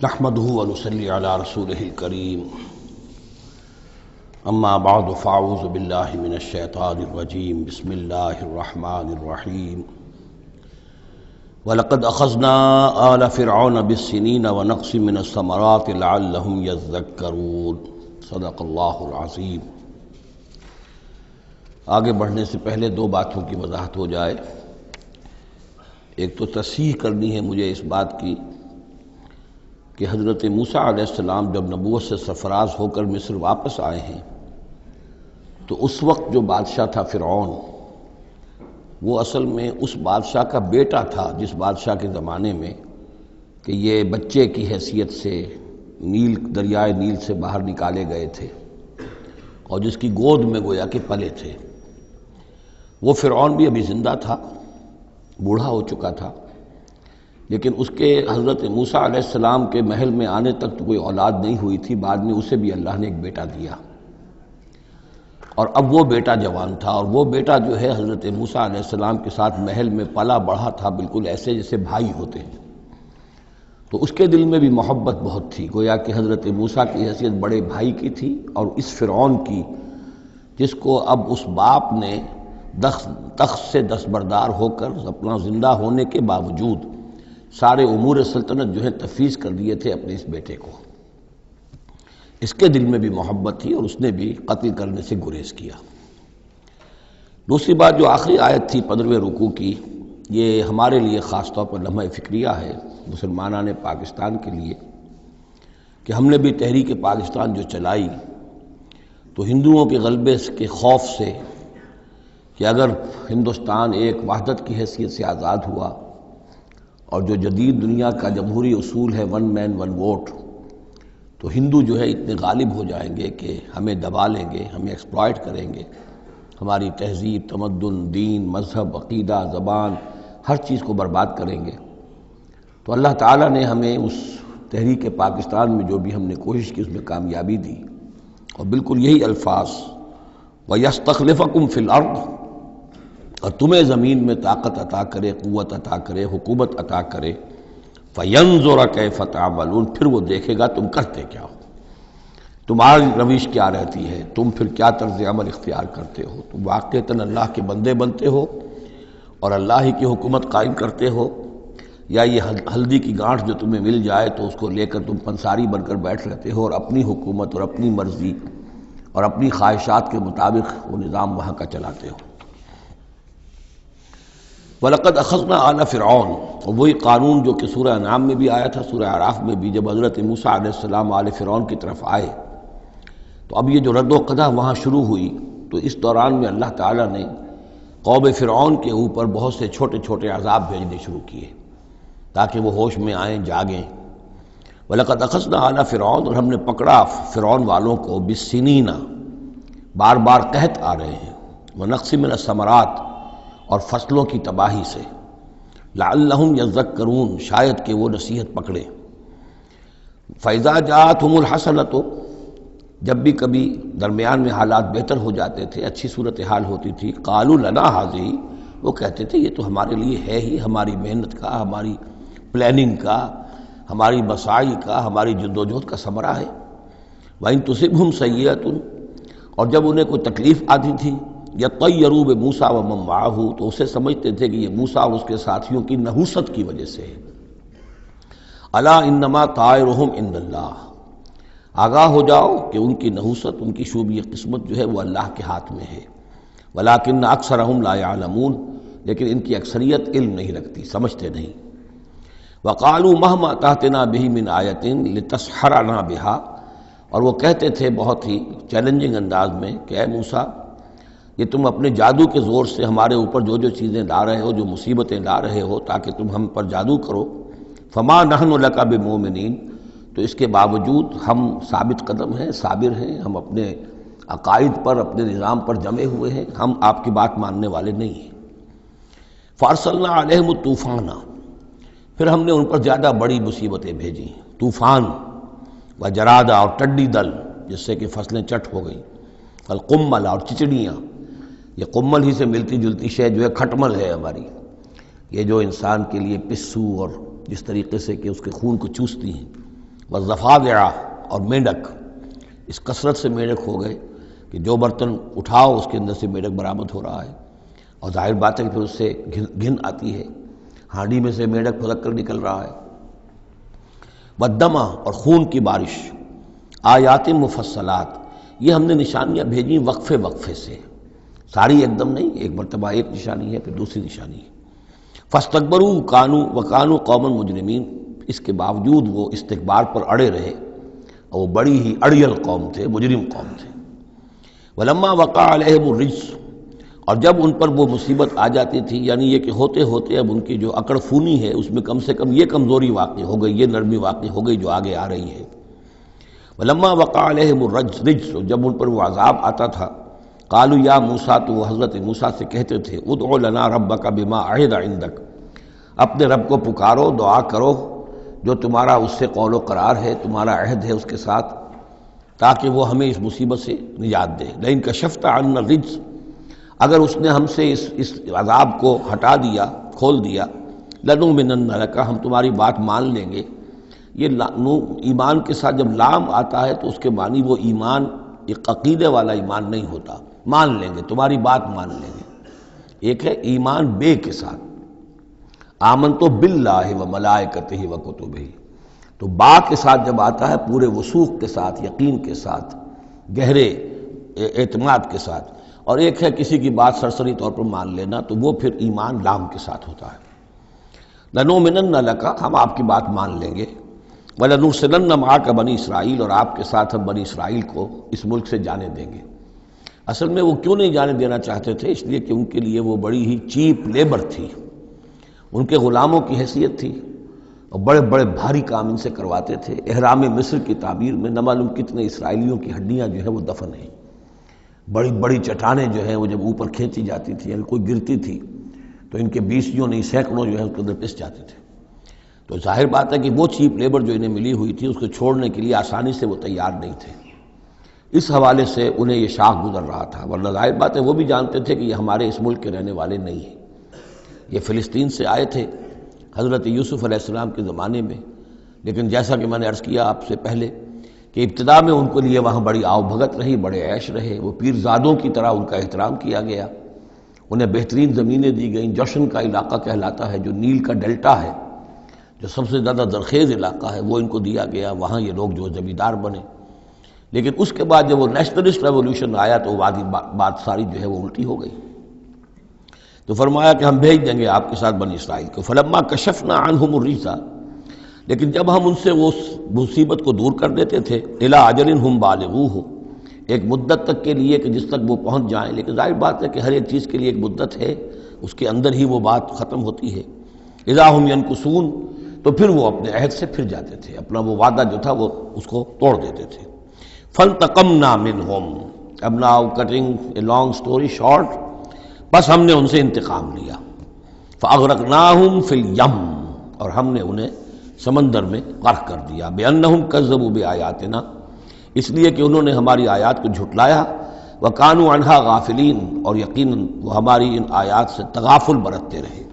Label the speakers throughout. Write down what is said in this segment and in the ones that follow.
Speaker 1: نحمده ونصلي على رسوله الكريم اما بعد فاعوذ بالله من الشيطان الرجيم بسم الله الرحمن الرحيم ولقد اخذنا آل فرعون بالسنين ونقص من الثمرات لعلهم يذكرون صدق اللہ العظیم۔ آگے بڑھنے سے پہلے دو باتوں کی وضاحت ہو جائے۔ ایک تو تصحیح کرنی ہے مجھے اس بات کی کہ حضرت موسیٰ علیہ السلام جب نبوت سے سرفراز ہو کر مصر واپس آئے ہیں تو اس وقت جو بادشاہ تھا فرعون، وہ اصل میں اس بادشاہ کا بیٹا تھا جس بادشاہ کے زمانے میں کہ یہ بچے کی حیثیت سے دریائے نیل سے باہر نکالے گئے تھے اور جس کی گود میں گویا کہ پلے تھے۔ وہ فرعون بھی ابھی زندہ تھا، بوڑھا ہو چکا تھا، لیکن اس کے حضرت موسیٰ علیہ السلام کے محل میں آنے تک تو کوئی اولاد نہیں ہوئی تھی۔ بعد میں اسے بھی اللہ نے ایک بیٹا دیا اور اب وہ بیٹا جوان تھا، اور وہ بیٹا جو ہے حضرت موسیٰ علیہ السلام کے ساتھ محل میں پلا بڑھا تھا، بالکل ایسے جیسے بھائی ہوتے ہیں۔ تو اس کے دل میں بھی محبت بہت تھی، گویا کہ حضرت موسیٰ کی حیثیت بڑے بھائی کی تھی، اور اس فرعون کی جس کو اب اس باپ نے تخت سے دستبردار ہو کر اپنا زندہ ہونے کے باوجود سارے امور سلطنت جو ہے تفویض کر دیے تھے اپنے اس بیٹے کو، اس کے دل میں بھی محبت تھی اور اس نے بھی قتل کرنے سے گریز کیا۔ دوسری بات جو آخری آیت تھی 15ویں رکوع کی، یہ ہمارے لیے خاص طور پر لمحہ فکریہ ہے، مسلمانان پاکستان کے لیے، کہ ہم نے بھی تحریک پاکستان جو چلائی تو ہندوؤں کے غلبے کے خوف سے کہ اگر ہندوستان ایک وحدت کی حیثیت سے آزاد ہوا اور جو جدید دنیا کا جمہوری اصول ہے ون مین ون ووٹ، تو ہندو جو ہے اتنے غالب ہو جائیں گے کہ ہمیں دبا لیں گے، ہمیں ایکسپلائٹ کریں گے، ہماری تہذیب، تمدن، دین، مذہب، عقیدہ، زبان، ہر چیز کو برباد کریں گے۔ تو اللہ تعالیٰ نے ہمیں اس تحریک پاکستان میں جو بھی ہم نے کوشش کی اس میں کامیابی دی، اور بالکل یہی الفاظ وَيَسْتَخْلِفَكُمْ فِي الْأَرْضِ، اور تمہیں زمین میں طاقت عطا کرے، قوت عطا کرے، حکومت عطا کرے، فَيَنْظُرَ كَيْفَ تَعْمَلُونَ، پھر وہ دیکھے گا تم کرتے کیا ہو، تمہاری روش کیا رہتی ہے، تم پھر کیا طرز عمل اختیار کرتے ہو، تم واقعتاً اللہ کے بندے بنتے ہو اور اللہ ہی کی حکومت قائم کرتے ہو، یا یہ ہلدی کی گانٹھ جو تمہیں مل جائے تو اس کو لے کر تم پنساری بن کر بیٹھ رہتے ہو اور اپنی حکومت اور اپنی مرضی اور اپنی خواہشات کے مطابق وہ نظام وہاں کا چلاتے ہو۔ وَلَقَدْ أَخَذْنَا آلَ فِرْعَوْنَ، اور وہی قانون جو کہ سورہ انعام میں بھی آیا تھا، سورہ اعراف میں بھی، جب حضرت موسیٰ علیہ السلام آل فرعون کی طرف آئے تو اب یہ جو رد و قدح وہاں شروع ہوئی، تو اس دوران میں اللہ تعالیٰ نے قوم فرعون کے اوپر بہت سے چھوٹے چھوٹے عذاب بھیجنے شروع کیے تاکہ وہ ہوش میں آئیں، جاگیں۔ وَلَقَدْ أَخَذْنَا آلَ فِرْعَوْنَ، اور ہم نے پکڑا فرعون والوں کو بِالسِّنِينَ، بار بار قحط آ رہے ہیں، وَنَقْصٍ مِّنَ الثَّمَرَاتِ، اور فصلوں کی تباہی سے، لعلہم یذکرون، شاید کہ وہ نصیحت پکڑے۔ فَإِذَا جَاءَتْهُمُ الْحَسَنَةُ، جب بھی کبھی درمیان میں حالات بہتر ہو جاتے تھے، اچھی صورتحال ہوتی تھی، قالوا لنا هذه، وہ کہتے تھے یہ تو ہمارے لیے ہے ہی، ہماری محنت کا، ہماری پلاننگ کا، ہماری مساعی کا، ہماری جدوجہد کا ثمرہ ہے۔ وَإِن تُصِبْهُمْ سَيِّئَةٌ، اور جب انہیں کوئی تکلیف آتی تھی، یطیروا بموسیٰ ومن معہ، تو اسے سمجھتے تھے کہ یہ موسیٰ اور اس کے ساتھیوں کی نحوست کی وجہ سے ہے۔ الا انما طائرہم عند اللہ، آگاہ ہو جاؤ کہ ان کی نحوست، ان کی شوبی قسمت جو ہے وہ اللہ کے ہاتھ میں ہے۔ ولکن اکثرہم لا یعلمون، لیکن ان کی اکثریت علم نہیں رکھتی، سمجھتے نہیں۔ وقالوا مہما تأتنا بہ من آیۃ لتسحرنا بہا، اور وہ کہتے تھے بہت ہی چیلنجنگ انداز میں کہ اے موسیٰ، یہ تم اپنے جادو کے زور سے ہمارے اوپر جو جو چیزیں لا رہے ہو، جو مصیبتیں لا رہے ہو تاکہ تم ہم پر جادو کرو، فما نحن لک بمؤمنین، تو اس کے باوجود ہم ثابت قدم ہیں، صابر ہیں، ہم اپنے عقائد پر، اپنے نظام پر جمے ہوئے ہیں، ہم آپ کی بات ماننے والے نہیں ہیں۔ فارسلنا علیہم الطوفان، پھر ہم نے ان پر زیادہ بڑی مصیبتیں بھیجیں، طوفان و جرادہ، اور ٹڈی دل جس سے کہ فصلیں چٹ ہو گئیں، القمل، اور چچڑیاں، یہ قمل ہی سے ملتی جلتی شے جو ہے کھٹمل ہے ہماری، یہ جو انسان کے لیے پسو اور جس طریقے سے کہ اس کے خون کو چوستی ہیں، والضفادع اور میںڈک، اس کثرت سے میںڈک ہو گئے کہ جو برتن اٹھاؤ اس کے اندر سے میںڈک برآمد ہو رہا ہے، اور ظاہر بات ہے کہ پھر اس سے گھن آتی ہے، ہانڈی میں سے میںڈک پھدک کر نکل رہا ہے۔ والدم اور خون کی بارش، آیات مفصلات، یہ ہم نے نشانیاں بھیجی وقفے وقفے سے، ساری ایک دم نہیں، ایک مرتبہ ایک نشانی ہے پھر دوسری نشانی ہے۔ فاستکبروا وکانوا قوما مجرمین، اس کے باوجود وہ استکبار پر اڑے رہے، اور وہ بڑی ہی اڑیل قوم تھے، مجرم قوم تھے۔ ولما وقع علیہم الرجس، اور جب ان پر وہ مصیبت آ جاتی تھی، یعنی یہ کہ ہوتے ہوتے اب ان کی جو اکڑ فونی ہے اس میں کم سے کم یہ کمزوری واقع ہو گئی، یہ نرمی واقع ہو گئی جو آگے آ رہی ہے۔ ولما وقع علیہم الرجس، جب ان پر وہ عذاب آتا تھا، قالوا یا موسیٰ، تو وہ حضرت موسیٰ سے کہتے تھے، ادع لنا ربک بما عہد عندک، اپنے رب کو پکارو، دعا کرو جو تمہارا اس سے قول و قرار ہے، تمہارا عہد ہے اس کے ساتھ، تاکہ وہ ہمیں اس مصیبت سے نجات دے۔ لئن کشفت عنا الرجس، اگر اس نے ہم سے اس عذاب کو ہٹا دیا، کھول دیا، لنؤمنن لک، ہم تمہاری بات مان لیں گے۔ یہ ایمان کے ساتھ جب لام آتا ہے تو اس کے معنی وہ ایمان ایک عقیدے والا ایمان نہیں ہوتا، مان لیں گے، تمہاری بات مان لیں گے۔ ایک ہے ایمان بے کے ساتھ، آمنت باللہ و ملائکتہ و کتبہ، تو با کے ساتھ جب آتا ہے پورے وثوق کے ساتھ، یقین کے ساتھ، گہرے اعتماد کے ساتھ، اور ایک ہے کسی کی بات سرسری طور پر مان لینا، تو وہ پھر ایمان لام کے ساتھ ہوتا ہے۔ لنؤمنن لک، ہم آپ کی بات مان لیں گے، وَلَنُرْسِلَنَّ مَعَكَ بنی اسرائیل، اور آپ کے ساتھ ہم بنی اسرائیل کو اس ملک سے جانے دیں گے۔ اصل میں وہ کیوں نہیں جانے دینا چاہتے تھے؟ اس لیے کہ ان کے لیے وہ بڑی ہی چیپ لیبر تھی، ان کے غلاموں کی حیثیت تھی، اور بڑے بڑے بھاری کام ان سے کرواتے تھے۔ احرام مصر کی تعبیر میں نہ معلوم کتنے اسرائیلیوں کی ہڈیاں جو ہے وہ دفن ہیں، بڑی بڑی چٹانیں جو ہیں وہ جب اوپر کھینچی جاتی تھی، یعنی کوئی گرتی تھی تو ان کے بیسیوں نہیں سینکڑوں جو ہے اس کے اندر پس جاتے تھے۔ تو ظاہر بات ہے کہ وہ چیپ لیبر جو انہیں ملی ہوئی تھی اس کو چھوڑنے کے لیے آسانی سے وہ تیار نہیں تھے، اس حوالے سے انہیں یہ شاخ گزر رہا تھا، ورنہ ظاہر بات ہے وہ بھی جانتے تھے کہ یہ ہمارے اس ملک کے رہنے والے نہیں ہیں، یہ فلسطین سے آئے تھے حضرت یوسف علیہ السلام کے زمانے میں، لیکن جیسا کہ میں نے عرض کیا آپ سے پہلے کہ ابتدا میں ان کے لیے وہاں بڑی آؤ بھگت رہی، بڑے عیش رہے، وہ پیرزادوں کی طرح ان کا احترام کیا گیا، انہیں بہترین زمینیں دی گئیں۔ جوشن کا علاقہ کہلاتا ہے جو نیل کا ڈیلٹا ہے، جو سب سے زیادہ زرخیز علاقہ ہے، وہ ان کو دیا گیا، وہاں یہ لوگ جو زمیندار بنے۔ لیکن اس کے بعد جب وہ نیشنلسٹ ریولوشن آیا تو بات ساری جو ہے وہ الٹی ہو گئی، تو فرمایا کہ ہم بھیج دیں گے آپ کے ساتھ بنی اسرائیل کو۔ فلما کشفنا عنہم الرجس، لیکن جب ہم ان سے وہ مصیبت کو دور کر دیتے تھے، الی اجل ہم بالغوہ، ایک مدت تک کے لیے کہ جس تک وہ پہنچ جائیں، لیکن ظاہر بات ہے کہ ہر ایک چیز کے لیے ایک مدت ہے، اس کے اندر ہی وہ بات ختم ہوتی ہے۔ اذا ہم ینکثون، تو پھر وہ اپنے عہد سے پھر جاتے تھے، اپنا وہ وعدہ جو تھا وہ اس کو توڑ دیتے تھے۔ فانتقمنا منہم، اب now cutting a long story short, بس ہم نے ان سے انتقام لیا۔ فاغرقناہم فی الیم، اور ہم نے انہیں سمندر میں غرق کر دیا، بانہم کذبوا بآیاتنا، اس لیے کہ انہوں نے ہماری آیات کو جھٹلایا، وکانوا عنہا غافلین، اور یقیناً وہ ہماری ان آیات سے تغافل برتتے رہے۔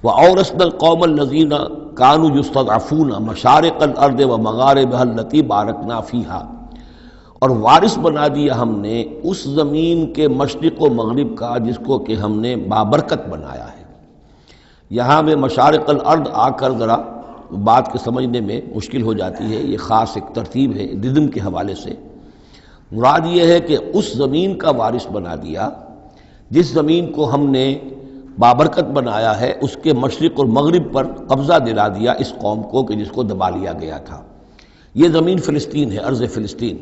Speaker 1: وَأَوْرَثْنَا الْقَوْمَ الَّذِينَ كَانُوا يُسْتَضْعَفُونَ مَشَارِقَ الْأَرْضِ وَمَغَارِبَهَا الَّتِي بَارَكْنَا فِيهَا، اور وارث بنا دیا ہم نے اس زمین کے مشرق و مغرب کا جس کو کہ ہم نے بابرکت بنایا ہے۔ یہاں میں مشارق الارض آ کر ذرا بات کے سمجھنے میں مشکل ہو جاتی ہے، یہ خاص ایک ترتیب ہے رزم کے حوالے سے۔ مراد یہ ہے کہ اس زمین کا وارث بنا دیا جس زمین کو ہم نے بابرکت بنایا ہے، اس کے مشرق اور مغرب پر قبضہ دلا دیا اس قوم کو کہ جس کو دبا لیا گیا تھا۔ یہ زمین فلسطین ہے، ارض فلسطین،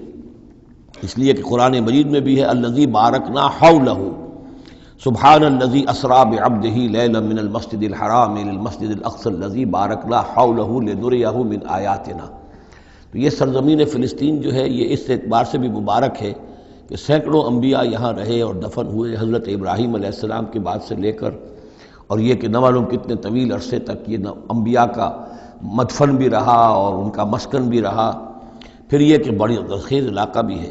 Speaker 1: اس لیے کہ قرآن مجید میں بھی ہے الذی بارکنا حولہ، سبحان الذی اسری بعبدہ لیلا من المسجد الحرام الی المسجد الاقصی الذی بارکنا حولہ لنریہ من آیاتنا۔ تو یہ سرزمین فلسطین جو ہے یہ اس اعتبار سے بھی مبارک ہے کہ سینکڑوں انبیاء یہاں رہے اور دفن ہوئے، حضرت ابراہیم علیہ السلام کے بعد سے لے کر، اور یہ کہ نہ معلوم کتنے طویل عرصے تک یہ انبیاء کا مدفن بھی رہا اور ان کا مسکن بھی رہا۔ پھر یہ کہ بڑی زرخیز علاقہ بھی ہے۔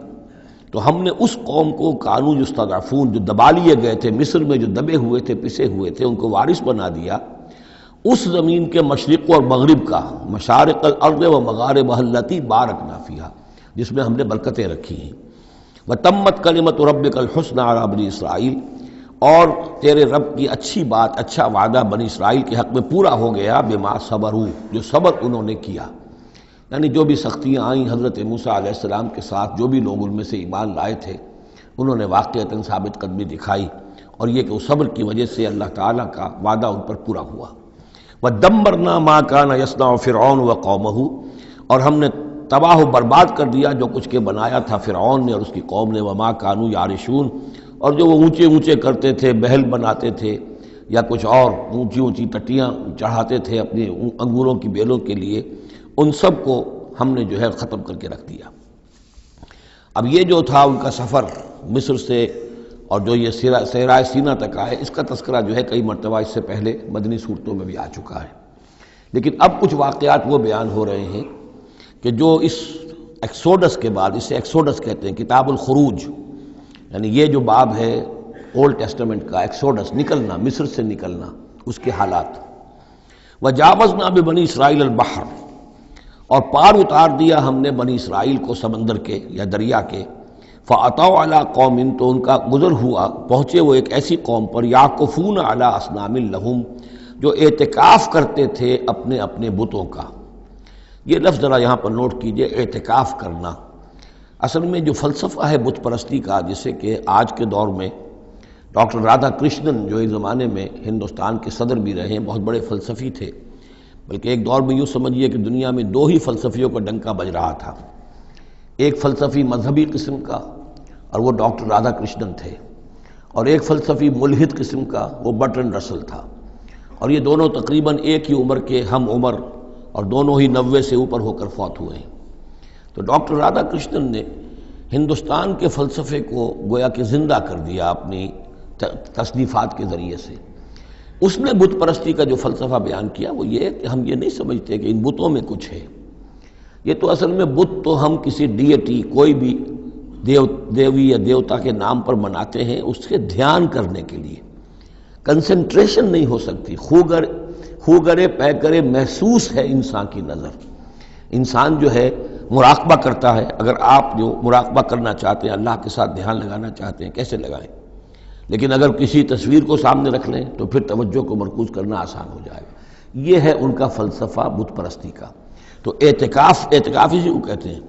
Speaker 1: تو ہم نے اس قوم کو کانوا یستضعفون، جو دبا لیے گئے تھے مصر میں، جو دبے ہوئے تھے، پسے ہوئے تھے، ان کو وارث بنا دیا۔ اس زمین کے مشرق اور مغرب کا، مشارق الارض و مغاربہ التی بارکنا فیہا، جس میں ہم نے برکتیں رکھی ہیں۔ وتمت کلمۃ ربک الحسنی علی بنی اسرائیل، اور تیرے رب کی اچھی بات، اچھا وعدہ بنی اسرائیل کے حق میں پورا ہو گیا، بما صبروا، جو صبر انہوں نے کیا، یعنی جو بھی سختیاں آئیں حضرت موسیٰ علیہ السلام کے ساتھ، جو بھی لوگ ان میں سے ایمان لائے تھے انہوں نے واقعتاً ثابت قدمی دکھائی، اور یہ کہ اس صبر کی وجہ سے اللہ تعالیٰ کا وعدہ ان پر پورا ہوا۔ وَدَمَّرْنَا مَا كَانَ يَصْنَعُ فِرْعَوْنُ وَقَوْمُهُ، اور ہم نے تباہ و برباد کر دیا جو کچھ کے بنایا تھا فرعون نے اور اس کی قوم نے، وَمَا كَانُوا يَعْرِشُونَ، اور جو وہ اونچے اونچے کرتے تھے، محل بناتے تھے یا کچھ اور اونچی اونچی ٹٹیاں چڑھاتے تھے اپنے انگوروں کی بیلوں کے لیے، ان سب کو ہم نے جو ہے ختم کر کے رکھ دیا۔ اب یہ جو تھا ان کا سفر مصر سے اور جو یہ صحرائے سینا تک آئے، اس کا تذکرہ جو ہے کئی مرتبہ اس سے پہلے مدنی صورتوں میں بھی آ چکا ہے، لیکن اب کچھ واقعات وہ بیان ہو رہے ہیں کہ جو اس ایکسوڈس کے بعد، اسے ایکسوڈس کہتے ہیں، کتاب الخروج، یعنی یہ جو باب ہے اولڈ ٹیسٹمنٹ کا، ایکسوڈس، نکلنا، مصر سے نکلنا، اس کے حالات۔ وَجَاوَزْنَا بِبَنِي إِسْرَائِيلَ الْبَحْرَ، اور پار اتار دیا ہم نے بنی اسرائیل کو سمندر کے یا دریا کے، فَأَتَوْا عَلَىٰ قَوْمٍ، تو ان کا گزر ہوا، پہنچے وہ ایک ایسی قوم پر، يَعْكُفُونَ عَلَىٰ أَصْنَامٍ لَهُمْ، جو اعتکاف کرتے تھے اپنے اپنے بتوں کا۔ یہ لفظ ذرا یہاں پر نوٹ کیجئے، اعتکاف کرنا۔ اصل میں جو فلسفہ ہے بت پرستی کا، جسے کہ آج کے دور میں ڈاکٹر رادھا کرشنن، جو ایک زمانے میں ہندوستان کے صدر بھی رہے ہیں، بہت بڑے فلسفی تھے، بلکہ ایک دور میں یوں سمجھیے کہ دنیا میں دو ہی فلسفیوں کا ڈنکا بج رہا تھا، ایک فلسفی مذہبی قسم کا اور وہ ڈاکٹر رادھا کرشنن تھے، اور ایک فلسفی ملحد قسم کا وہ برٹرنڈ رسل تھا، اور یہ دونوں تقریباً ایک ہی عمر کے ہم عمر، اور دونوں ہی 90 سے اوپر ہو کر فوت ہوئے ہیں۔ تو ڈاکٹر رادھا کرشنن نے ہندوستان کے فلسفے کو گویا کہ زندہ کر دیا اپنی تصنیفات کے ذریعے سے۔ اس نے بت پرستی کا جو فلسفہ بیان کیا وہ یہ کہ ہم یہ نہیں سمجھتے کہ ان بتوں میں کچھ ہے، یہ تو اصل میں بت تو ہم کسی ڈیٹی، کوئی بھی دیوی یا دیوتا کے نام پر مناتے ہیں، اس کے دھیان کرنے کے لیے، کنسنٹریشن نہیں ہو سکتی، خوگرے پیکرے محسوس ہے انسان کی نظر۔ انسان جو ہے مراقبہ کرتا ہے، اگر آپ جو مراقبہ کرنا چاہتے ہیں، اللہ کے ساتھ دھیان لگانا چاہتے ہیں، کیسے لگائیں؟ لیکن اگر کسی تصویر کو سامنے رکھ لیں تو پھر توجہ کو مرکوز کرنا آسان ہو جائے گا۔ یہ ہے ان کا فلسفہ بت پرستی کا۔ تو اعتکاف اسی کو کہتے ہیں،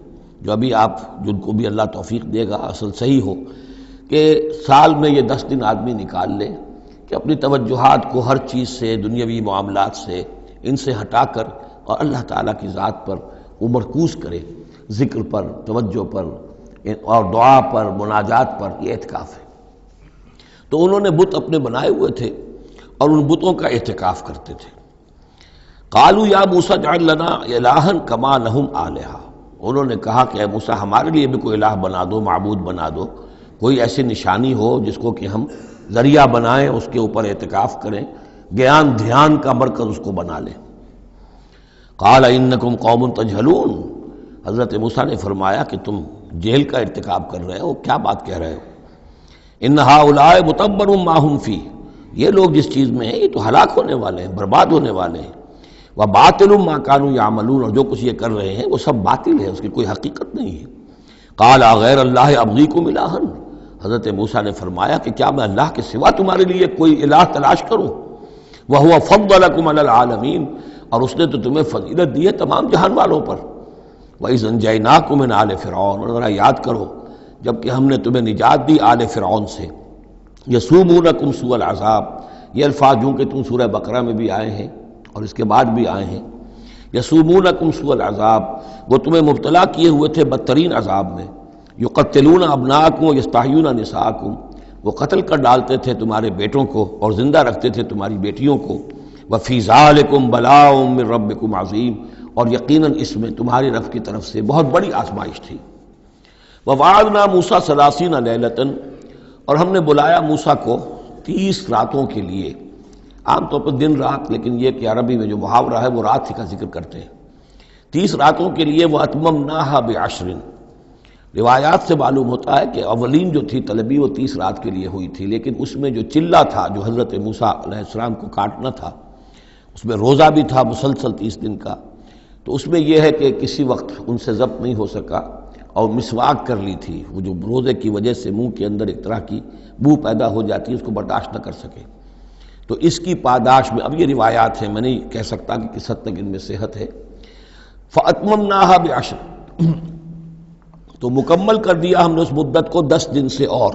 Speaker 1: جو ابھی آپ جن کو بھی اللہ توفیق دے گا اصل صحیح ہو کہ سال میں یہ 10 دن آدمی نکال لے کہ اپنی توجہات کو ہر چیز سے، دنیاوی معاملات سے، ان سے ہٹا کر اور اللہ تعالیٰ کی ذات پر وہ مرکوز کرے، ذکر پر، توجہ پر اور دعا پر، مناجات پر، یہ اعتکاف ہے۔ تو انہوں نے بت اپنے بنائے ہوئے تھے اور ان بتوں کا اعتکاف کرتے تھے۔ قالوا یا موسیٰ اجعل لنا الہا کما لہم آلہہ، انہوں نے کہا کہ اے موسیٰ ہمارے لیے بھی کوئی الہ بنا دو، معبود بنا دو، کوئی ایسی نشانی ہو جس کو کہ ہم ذریعہ بنائیں، اس کے اوپر اعتکاف کریں، گیان دھیان کا مرکز اس کو بنا لیں۔ قال انکم قوم تجہلون، حضرت موسیٰ نے فرمایا کہ تم جہل کا ارتکاب کر رہے ہو، کیا بات کہہ رہے ہو؟ ان ہؤلاء متبر ما هم فیہ، یہ لوگ جس چیز میں ہیں یہ تو ہلاک ہونے والے ہیں، برباد ہونے والے ہیں۔ وباطل ما كانوا يعملون، اور جو کچھ یہ کر رہے ہیں وہ سب باطل ہے، اس کی کوئی حقیقت نہیں ہے۔ قال غیر اللہ ابغیکم الہا، حضرت موسیٰ نے فرمایا کہ کیا میں اللہ کے سوا تمہارے لیے کوئی الہ تلاش کروں؟ وہو فضلکم علی العالمین، اور اس نے تو تمہیں فضیلت دی ہے تمام جہان والوں پر۔ وَإِذْ أَنْجَيْنَاكُمْ مِنْ آلِ فِرْعَوْنَ، اور ذرا یاد کرو جب کہ ہم نے تمہیں نجات دی آل فرعون سے۔ یسومونکم سوء العذاب، یہ الفاظ جو کہ تم سورہ بقرہ میں بھی آئے ہیں اور اس کے بعد بھی آئے ہیں۔ یسومونکم سوء العذاب، وہ تمہیں مبتلا کیے ہوئے تھے بدترین عذاب میں۔ یقتلون ابناءکم ویستحیون نساءکم، وہ قتل کر ڈالتے تھے تمہارے بیٹوں کو اور زندہ رکھتے تھے تمہاری بیٹیوں کو۔ وفی ذالکم بلاء من ربکم عظیم، اور یقیناً اس میں تمہاری رب کی طرف سے بہت بڑی آزمائش تھی۔ وَوَعَدْنَا مُوسَىٰ 30 لَيْلَةً، اور ہم نے بلایا موسیٰ کو 30 راتوں کے لیے، عام طور پر دن رات، لیکن یہ کہ عربی میں جو محاورہ ہے وہ رات ہی کا ذکر کرتے ہیں۔ 30 راتوں کے لیے وَأَتْمَمْنَاهَا بِعَشْرٍ، روایات سے معلوم ہوتا ہے کہ اولین جو تھی طلبی وہ 30 رات کے لیے ہوئی تھی، لیکن اس میں جو چلہ تھا جو حضرت موسیٰ علیہ السلام کو کاٹنا تھا، اس میں روزہ بھی تھا مسلسل 30 دن کا، تو اس میں یہ ہے کہ کسی وقت ان سے ضبط نہیں ہو سکا اور مسواک کر لی تھی، وہ جو روزے کی وجہ سے منہ کے اندر ایک طرح کی بو پیدا ہو جاتی ہے، اس کو برداشت نہ کر سکے، تو اس کی پاداش میں، اب یہ روایات ہیں، میں نہیں کہہ سکتا کہ کس حد تک ان میں صحت ہے، فَأَتْمَمْنَاهَا بِعَشْرٍ، تو مکمل کر دیا ہم نے اس مدت کو 10 دن سے اور،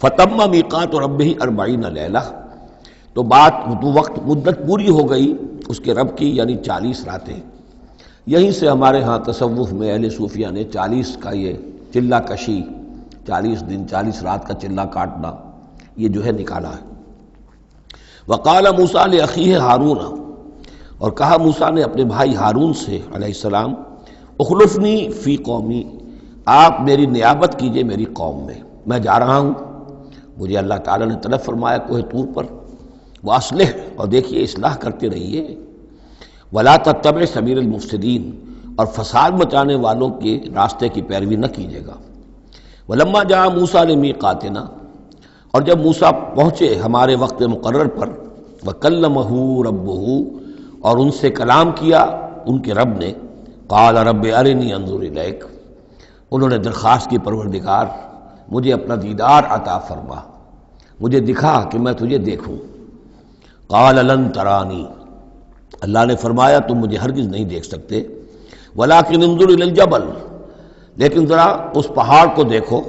Speaker 1: فَتَمَّ مِيقَاتُ رَبِّهِ 40 لَيْلَةً، تو وقت مدت پوری ہو گئی اس کے رب کی، یعنی 40 راتیں۔ یہیں سے ہمارے ہاں تصوف میں اہل صوفیہ نے 40 کا یہ چلہ کشی، 40 دن 40 رات کا چلہ کاٹنا، یہ جو ہے نکالا ہے۔ وقال موسیٰ لأخیہ ہارون، اور کہا موسیٰ نے اپنے بھائی ہارون سے علیہ السلام، اخلفنی فی قومی، آپ میری نیابت کیجئے میری قوم میں جا رہا ہوں، مجھے اللہ تعالیٰ نے طلب فرمایا کوہ طور پر، واصلح، اور دیکھیے اصلاح کرتے رہیے، ولا تتبع سبیل المفسدین، اور فساد مچانے والوں کے راستے کی پیروی نہ کیجیے گا۔ ولما جاء موسیٰ لمیقاتنا، اور جب موسیٰ پہنچے ہمارے وقت مقرر پر، وکلمہ ربہ، اور ان سے کلام کیا ان کے رب نے، قال رب ارنی انظر الیک، انہوں نے درخواست کی پروردگار مجھے اپنا دیدار عطا فرما، مجھے دکھا کہ میں تجھے دیکھوں۔ قال لن ترانی، اللہ نے فرمایا تم مجھے ہرگز نہیں دیکھ سکتے، ولکن انظر الی الجبل، لیکن ذرا اس پہاڑ کو دیکھو،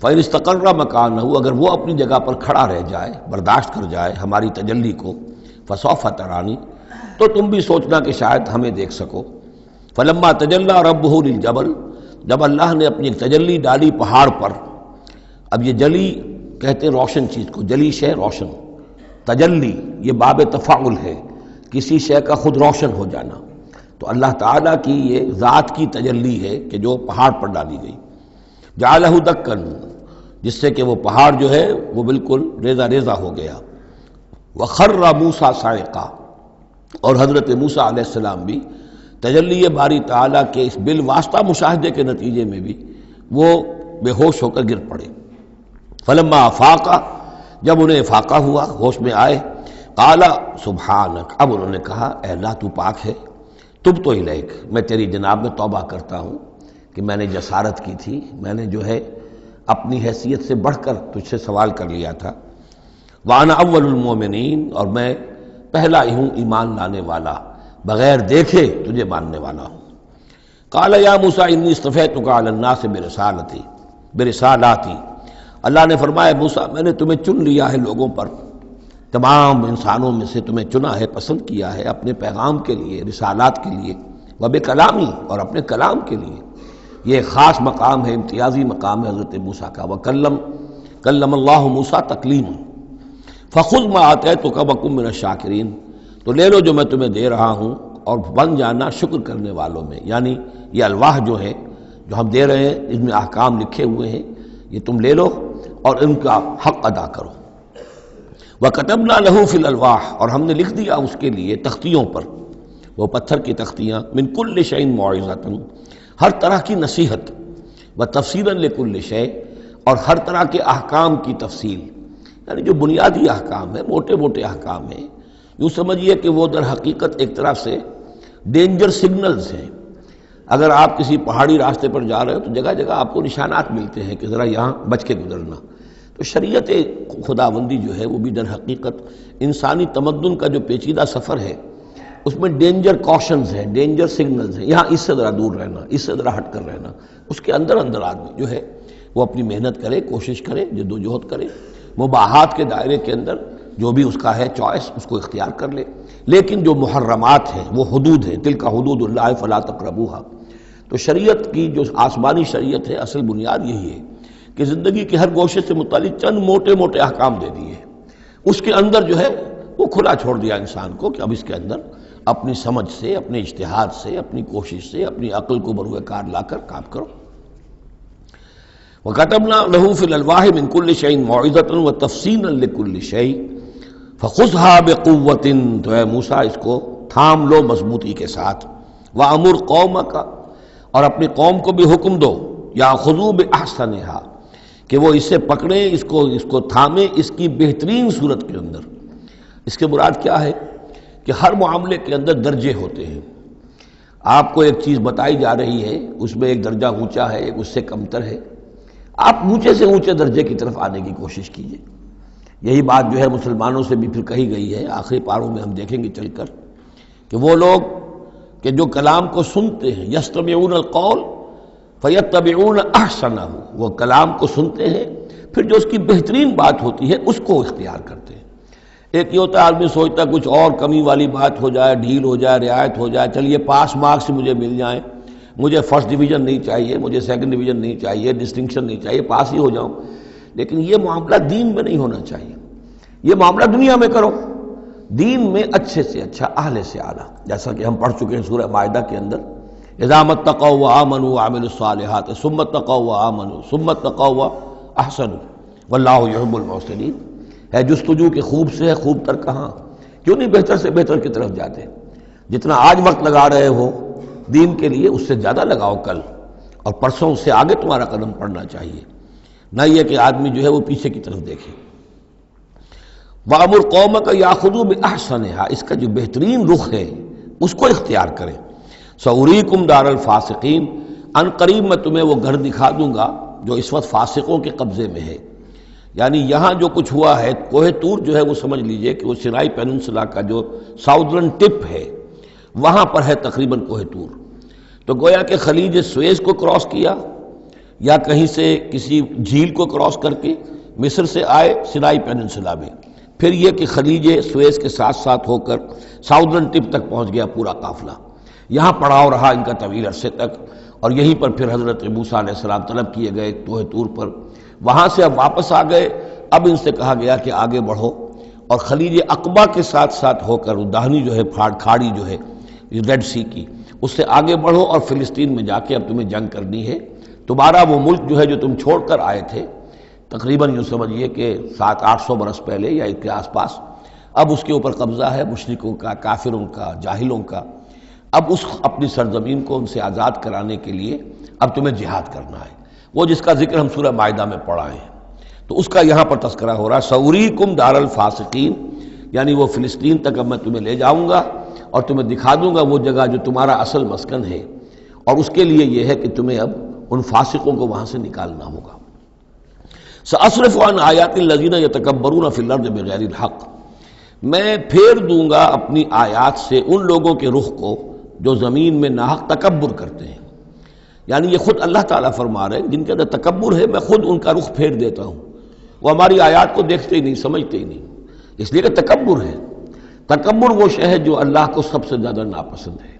Speaker 1: فإن استقر مکانہ، اگر وہ اپنی جگہ پر کھڑا رہ جائے، برداشت کر جائے ہماری تجلی کو، فسوف ترانی، تو تم بھی سوچنا کہ شاید ہمیں دیکھ سکو۔ فلما تجلی ربہ للجبل، جب اللہ نے اپنی تجلی ڈالی پہاڑ پر، اب یہ جلی کہتے ہیں روشن چیز کو، جلی شے روشن، تجلی یہ باب تفاعل ہے، کسی شے کا خود روشن ہو جانا، تو اللہ تعالیٰ کی یہ ذات کی تجلی ہے کہ جو پہاڑ پر ڈالی گئی، جعلہ دکن، جس سے کہ وہ پہاڑ جو ہے وہ بالکل ریزہ ریزہ ہو گیا، وخر موسیٰ صاعقا، اور حضرت موسیٰ علیہ السلام بھی تجلی باری تعالیٰ کے اس بالواسطہ مشاہدے کے نتیجے میں بھی وہ بے ہوش ہو کر گر پڑے۔ فلما افاقا، جب انہیں افاقہ ہوا، ہوش میں آئے، قال سبحانک، اب انہوں نے کہا اے اللہ تو پاک ہے، تبت الیک، میں تیری جناب میں توبہ کرتا ہوں کہ میں نے جسارت کی تھی، میں نے جو ہے اپنی حیثیت سے بڑھ کر تجھ سے سوال کر لیا تھا، وانا اول المومنین، اور میں پہلا ہی ہوں ایمان لانے والا، بغیر دیکھے تجھے ماننے والا ہوں۔ قال یا موسیٰ انی اصطفیتک علی الناس برسالاتی، اللہ نے فرمایا موسیٰ میں نے تمہیں چن لیا ہے لوگوں پر، تمام انسانوں میں سے تمہیں چنا ہے، پسند کیا ہے اپنے پیغام کے لیے، رسالات کے لیے، وبکلامی، اور اپنے کلام کے لیے، یہ ایک خاص مقام ہے، امتیازی مقام ہے حضرت موسیٰ کا، کلم اللہ موسیٰ تکلیما، فخذ ما آتیتک وکن من الشاکرین، تو لے لو جو میں تمہیں دے رہا ہوں اور بن جانا شکر کرنے والوں میں، یعنی یہ الواح جو ہے جو ہم دے رہے ہیں اس میں احکام لکھے ہوئے ہیں، یہ تم لے لو اور ان کا حق ادا کرو۔ وَكَتَبْنَا لَهُ فِي الْأَلْوَاحِ، اور ہم نے لکھ دیا اس کے لیے تختیوں پر، وہ پتھر کی تختیاں، مِن كُلِّ شَيْءٍ مَوْعِظَةً، ہر طرح کی نصیحت، وَتَفْصِيلًا لِكُلِّ شَيْءٍ، اور ہر طرح کے احکام کی تفصیل، یعنی جو بنیادی احکام ہیں، موٹے موٹے احکام ہیں، یوں سمجھیے کہ وہ در حقیقت ایک طرح سے ڈینجر سگنلز ہیں۔ اگر آپ کسی پہاڑی راستے پر جا رہے ہو تو جگہ جگہ آپ کو نشانات ملتے ہیں کہ ذرا یہاں بچ کے گزرنا، تو شریعت خداوندی جو ہے وہ بھی در حقیقت انسانی تمدن کا جو پیچیدہ سفر ہے اس میں ڈینجر کوشنز ہیں، ڈینجر سگنلز ہیں، یہاں اس سے ذرا دور رہنا، اس سے ذرا ہٹ کر رہنا، اس کے اندر اندر آدمی جو ہے وہ اپنی محنت کرے، کوشش کرے، جدوجہد کرے، مباحات کے دائرے کے اندر جو بھی اس کا ہے چوائس اس کو اختیار کر لے، لیکن جو محرمات ہیں وہ حدود ہیں، تلک حدود اللہ فلا تقربوها، تو شریعت کی جو آسمانی شریعت ہے اصل بنیاد یہی ہے کہ زندگی کے ہر گوشے سے متعلق چند موٹے موٹے احکام دے دیے، اس کے اندر جو ہے وہ کھلا چھوڑ دیا انسان کو کہ اب اس کے اندر اپنی سمجھ سے، اپنے اجتہاد سے، اپنی کوشش سے، اپنی عقل کو بروئے کار لا کر کام کرو۔ وَكَتَبْنَا لَهُ فِي الْأَلْوَاحِ مِن كُلِّ شَيْءٍ مَوْعِظَةً وَتَفْصِيلًا لِكُلِّ شَيْءٍ فَخُذْهَا بِقُوَّةٍ، تو اے موسیٰ اس کو تھام لو مضبوطی کے ساتھ، وَأَمُرْ قَوْمَكَ، اور اپنی قوم کو بھی حکم دو، یَأْخُذُوا بِأَحْسَنِهَا، کہ وہ اسے پکڑیں، اس کو تھامیں اس کی بہترین صورت کے اندر۔ اس کے مراد کیا ہے کہ ہر معاملے کے اندر درجے ہوتے ہیں۔ آپ کو ایک چیز بتائی جا رہی ہے، اس میں ایک درجہ اونچا ہے، ایک اس سے کمتر ہے، آپ اونچے سے اونچے درجے کی طرف آنے کی کوشش کیجیے۔ یہی بات جو ہے مسلمانوں سے بھی پھر کہی گئی ہے، آخری پاروں میں ہم دیکھیں گے چل کر کہ وہ لوگ کہ جو کلام کو سنتے ہیں، یستمعون القول فیتبعون احسنہ، وہ کلام کو سنتے ہیں پھر جو اس کی بہترین بات ہوتی ہے اس کو اختیار کرتے ہیں۔ ایک یہ ہوتا ہے آدمی سوچتا ہے کچھ اور کمی والی بات ہو جائے، ڈھیل ہو جائے، رعایت ہو جائے، چلیے پاس مارکس مجھے مل جائیں، مجھے فرسٹ ڈویژن نہیں چاہیے، مجھے سیکنڈ ڈویژن نہیں چاہیے، ڈسٹنکشن نہیں چاہیے، پاس ہی ہو جاؤں۔ لیکن یہ معاملہ دین میں نہیں ہونا چاہیے، یہ معاملہ دنیا میں کرو، دین میں اچھے سے اچھا، اعلی سے اعلیٰ، جیسا کہ ہم پڑھ چکے ہیں سورہ مائدہ کے اندر، اذا اتقوا وآمنوا وعملوا الصالحات ثم اتقوا وآمنوا ثم اتقوا واحسنوا واللہ یحب المحسنین۔ ہے جستجو کہ خوب سے ہے خوب تر کہاں، کیوں نہیں بہتر سے بہتر کی طرف جاتے؟ جتنا آج وقت لگا رہے ہو دین کے لیے اس سے زیادہ لگاؤ کل، اور پرسوں اس سے آگے تمہارا قدم پڑنا چاہیے، نہ یہ کہ آدمی جو ہے وہ پیچھے کی طرف دیکھے۔ وَأَمُرْ قَوْمَكَ يَأْخُذُوا بِأَحْسَنِهَا، اس کا جو بہترین رخ ہے اس کو اختیار کریں۔ سَأُرِيكُمْ دَارَ الْفَاسِقِينَ، ان قریب میں تمہیں وہ گھر دکھا دوں گا جو اس وقت فاسقوں کے قبضے میں ہے۔ یعنی یہاں جو کچھ ہوا ہے، کوہ طور جو ہے وہ سمجھ لیجئے کہ وہ سینائی پیننسلا کا جو ساؤدرن ٹپ ہے وہاں پر ہے تقریباً کوہ طور۔ تو گویا کہ خلیج سویز کو کراس کیا یا کہیں سے کسی جھیل کو کراس کر کے مصر سے آئے سینائی پیننسلا میں، پھر یہ کہ خلیج سویز کے ساتھ ساتھ ہو کر ساؤدرن ٹپ تک پہنچ گیا پورا قافلہ، یہاں پڑاؤ رہا ان کا طویل عرصے تک، اور یہیں پر پھر حضرت موسیٰ علیہ السلام طلب کیے گئے کوہ طور پر، وہاں سے اب واپس آ گئے۔ اب ان سے کہا گیا کہ آگے بڑھو، اور خلیج عقبہ کے ساتھ ساتھ ہو کر داہنی جو ہے کھاڑی جو ہے ریڈ سی کی، اس سے آگے بڑھو اور فلسطین میں جا کے اب تمہیں جنگ کرنی ہے۔ تمہارا وہ ملک جو ہے جو تم چھوڑ کر آئے تھے تقریباً یوں سمجھیے کہ 700-800 برس پہلے یا اس کے آس پاس، اب اس کے اوپر قبضہ ہے مشرکوں کا، کافروں کا، جاہلوں کا۔ اب اس اپنی سرزمین کو ان سے آزاد کرانے کے لیے اب تمہیں جہاد کرنا ہے، وہ جس کا ذکر ہم سورہ مائدہ میں پڑھا ہے، تو اس کا یہاں پر تذکرہ ہو رہا ہے۔ سأُرِيكُمْ دَارَ الْفَاسِقِينَ، یعنی وہ فلسطین تک اب میں تمہیں لے جاؤں گا اور تمہیں دکھا دوں گا وہ جگہ جو تمہارا اصل مسکن ہے، اور اس کے لیے یہ ہے کہ تمہیں اب ان فاسقوں کو وہاں سے نکالنا ہوگا۔ سأصرف عن آیات الذین یتکبرون فی الارض بغیر الحق، میں پھیر دوں گا اپنی آیات سے ان لوگوں کے رخ کو جو زمین میں ناحق تکبر کرتے ہیں۔ یعنی یہ خود اللہ تعالیٰ فرما رہے ہیں جن کے اندر تکبر ہے میں خود ان کا رخ پھیر دیتا ہوں، وہ ہماری آیات کو دیکھتے ہی نہیں، سمجھتے ہی نہیں، اس لیے کہ تکبر ہے۔ تکبر وہ شے ہے جو اللہ کو سب سے زیادہ ناپسند ہے۔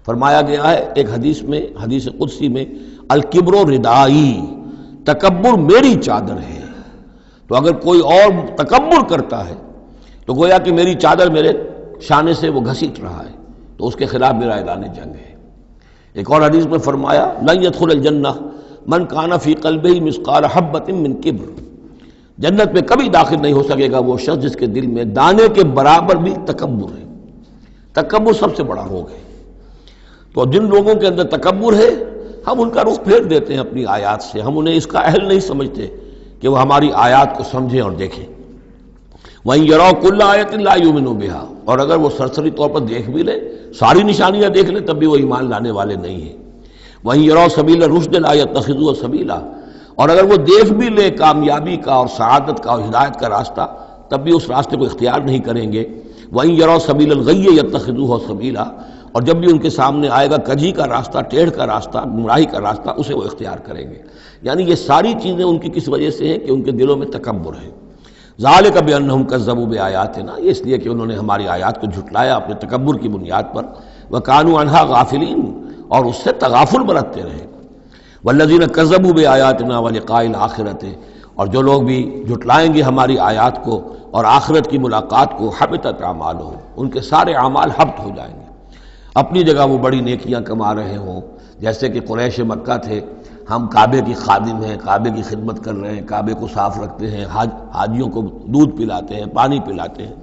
Speaker 1: فرمایا گیا ہے ایک حدیث میں، حدیث قدسی میں، الکبر ردائی، تکبر میری چادر ہے۔ تو اگر کوئی اور تکبر کرتا ہے تو گویا کہ میری چادر میرے شانے سے وہ گھسیٹ رہا ہے، تو اس کے خلاف میرا اعلان جنگ ہے۔ ایک اور حدیث میں فرمایا لن يدخل الجنہ من کان فی قلبہ مثقال حبۃ من کبر، جنت میں کبھی داخل نہیں ہو سکے گا وہ شخص جس کے دل میں دانے کے برابر بھی تکبر ہے۔ تکبر سب سے بڑا روگ ہے۔ تو جن لوگوں کے اندر تکبر ہے ہم ان کا رخ پھیر دیتے ہیں اپنی آیات سے، ہم انہیں اس کا اہل نہیں سمجھتے کہ وہ ہماری آیات کو سمجھیں اور دیکھیں۔ وَإِن يَرَوْا كُلَّ آیَةٍ لَا يُؤْمِنُوا بِهَا، اور اگر وہ سرسری طور پر دیکھ بھی لیں، ساری نشانیاں دیکھ لیں، تب بھی وہ ایمان لانے والے نہیں ہیں۔ وَإِن يَرَوْا سَبِيلَ الرُّشْدِ لَا يَتَّخِذُوهُ سَبِيلًا، اور اگر وہ دیکھ بھی لیں کامیابی کا اور سعادت کا اور ہدایت کا راستہ، تب بھی اس راستے کو اختیار نہیں کریں گے۔ وَإِن يَرَوْا سَبِيلَ الْغَيِّ يَتَّخِذُوهُ سَبِيلًا، اور جب بھی ان کے سامنے آئے گا کجی کا راستہ، ٹیڑھ کا راستہ، گمراہی کا راستہ، اسے وہ اختیار کریں گے۔ یعنی یہ ساری چیزیں ان کی کس وجہ سے ہیں کہ ان کے دلوں میں تکبر ہے۔ ذالک بانہم کذبوا بآیاتنا، یہ اس لیے کہ انہوں نے ہماری آیات کو جھٹلایا اپنے تکبر کی بنیاد پر، وکانوا عنہا غافلین، اور اس سے تغافل برتتے رہے۔ والذین کذبوا بآیاتنا ولقاء الآخرۃ، اور جو لوگ بھی جھٹلائیں گے ہماری آیات کو اور آخرت کی ملاقات کو، حبطت اعمالہم، ان کے سارے اعمال حبط ہو جائیں گے۔ اپنی جگہ وہ بڑی نیکیاں کما رہے ہوں، جیسے کہ قریش مکہ تھے، ہم کعبے کی خادم ہیں، کعبے کی خدمت کر رہے ہیں، کعبے کو صاف رکھتے ہیں، حاجیوں کو دودھ پلاتے ہیں، پانی پلاتے ہیں،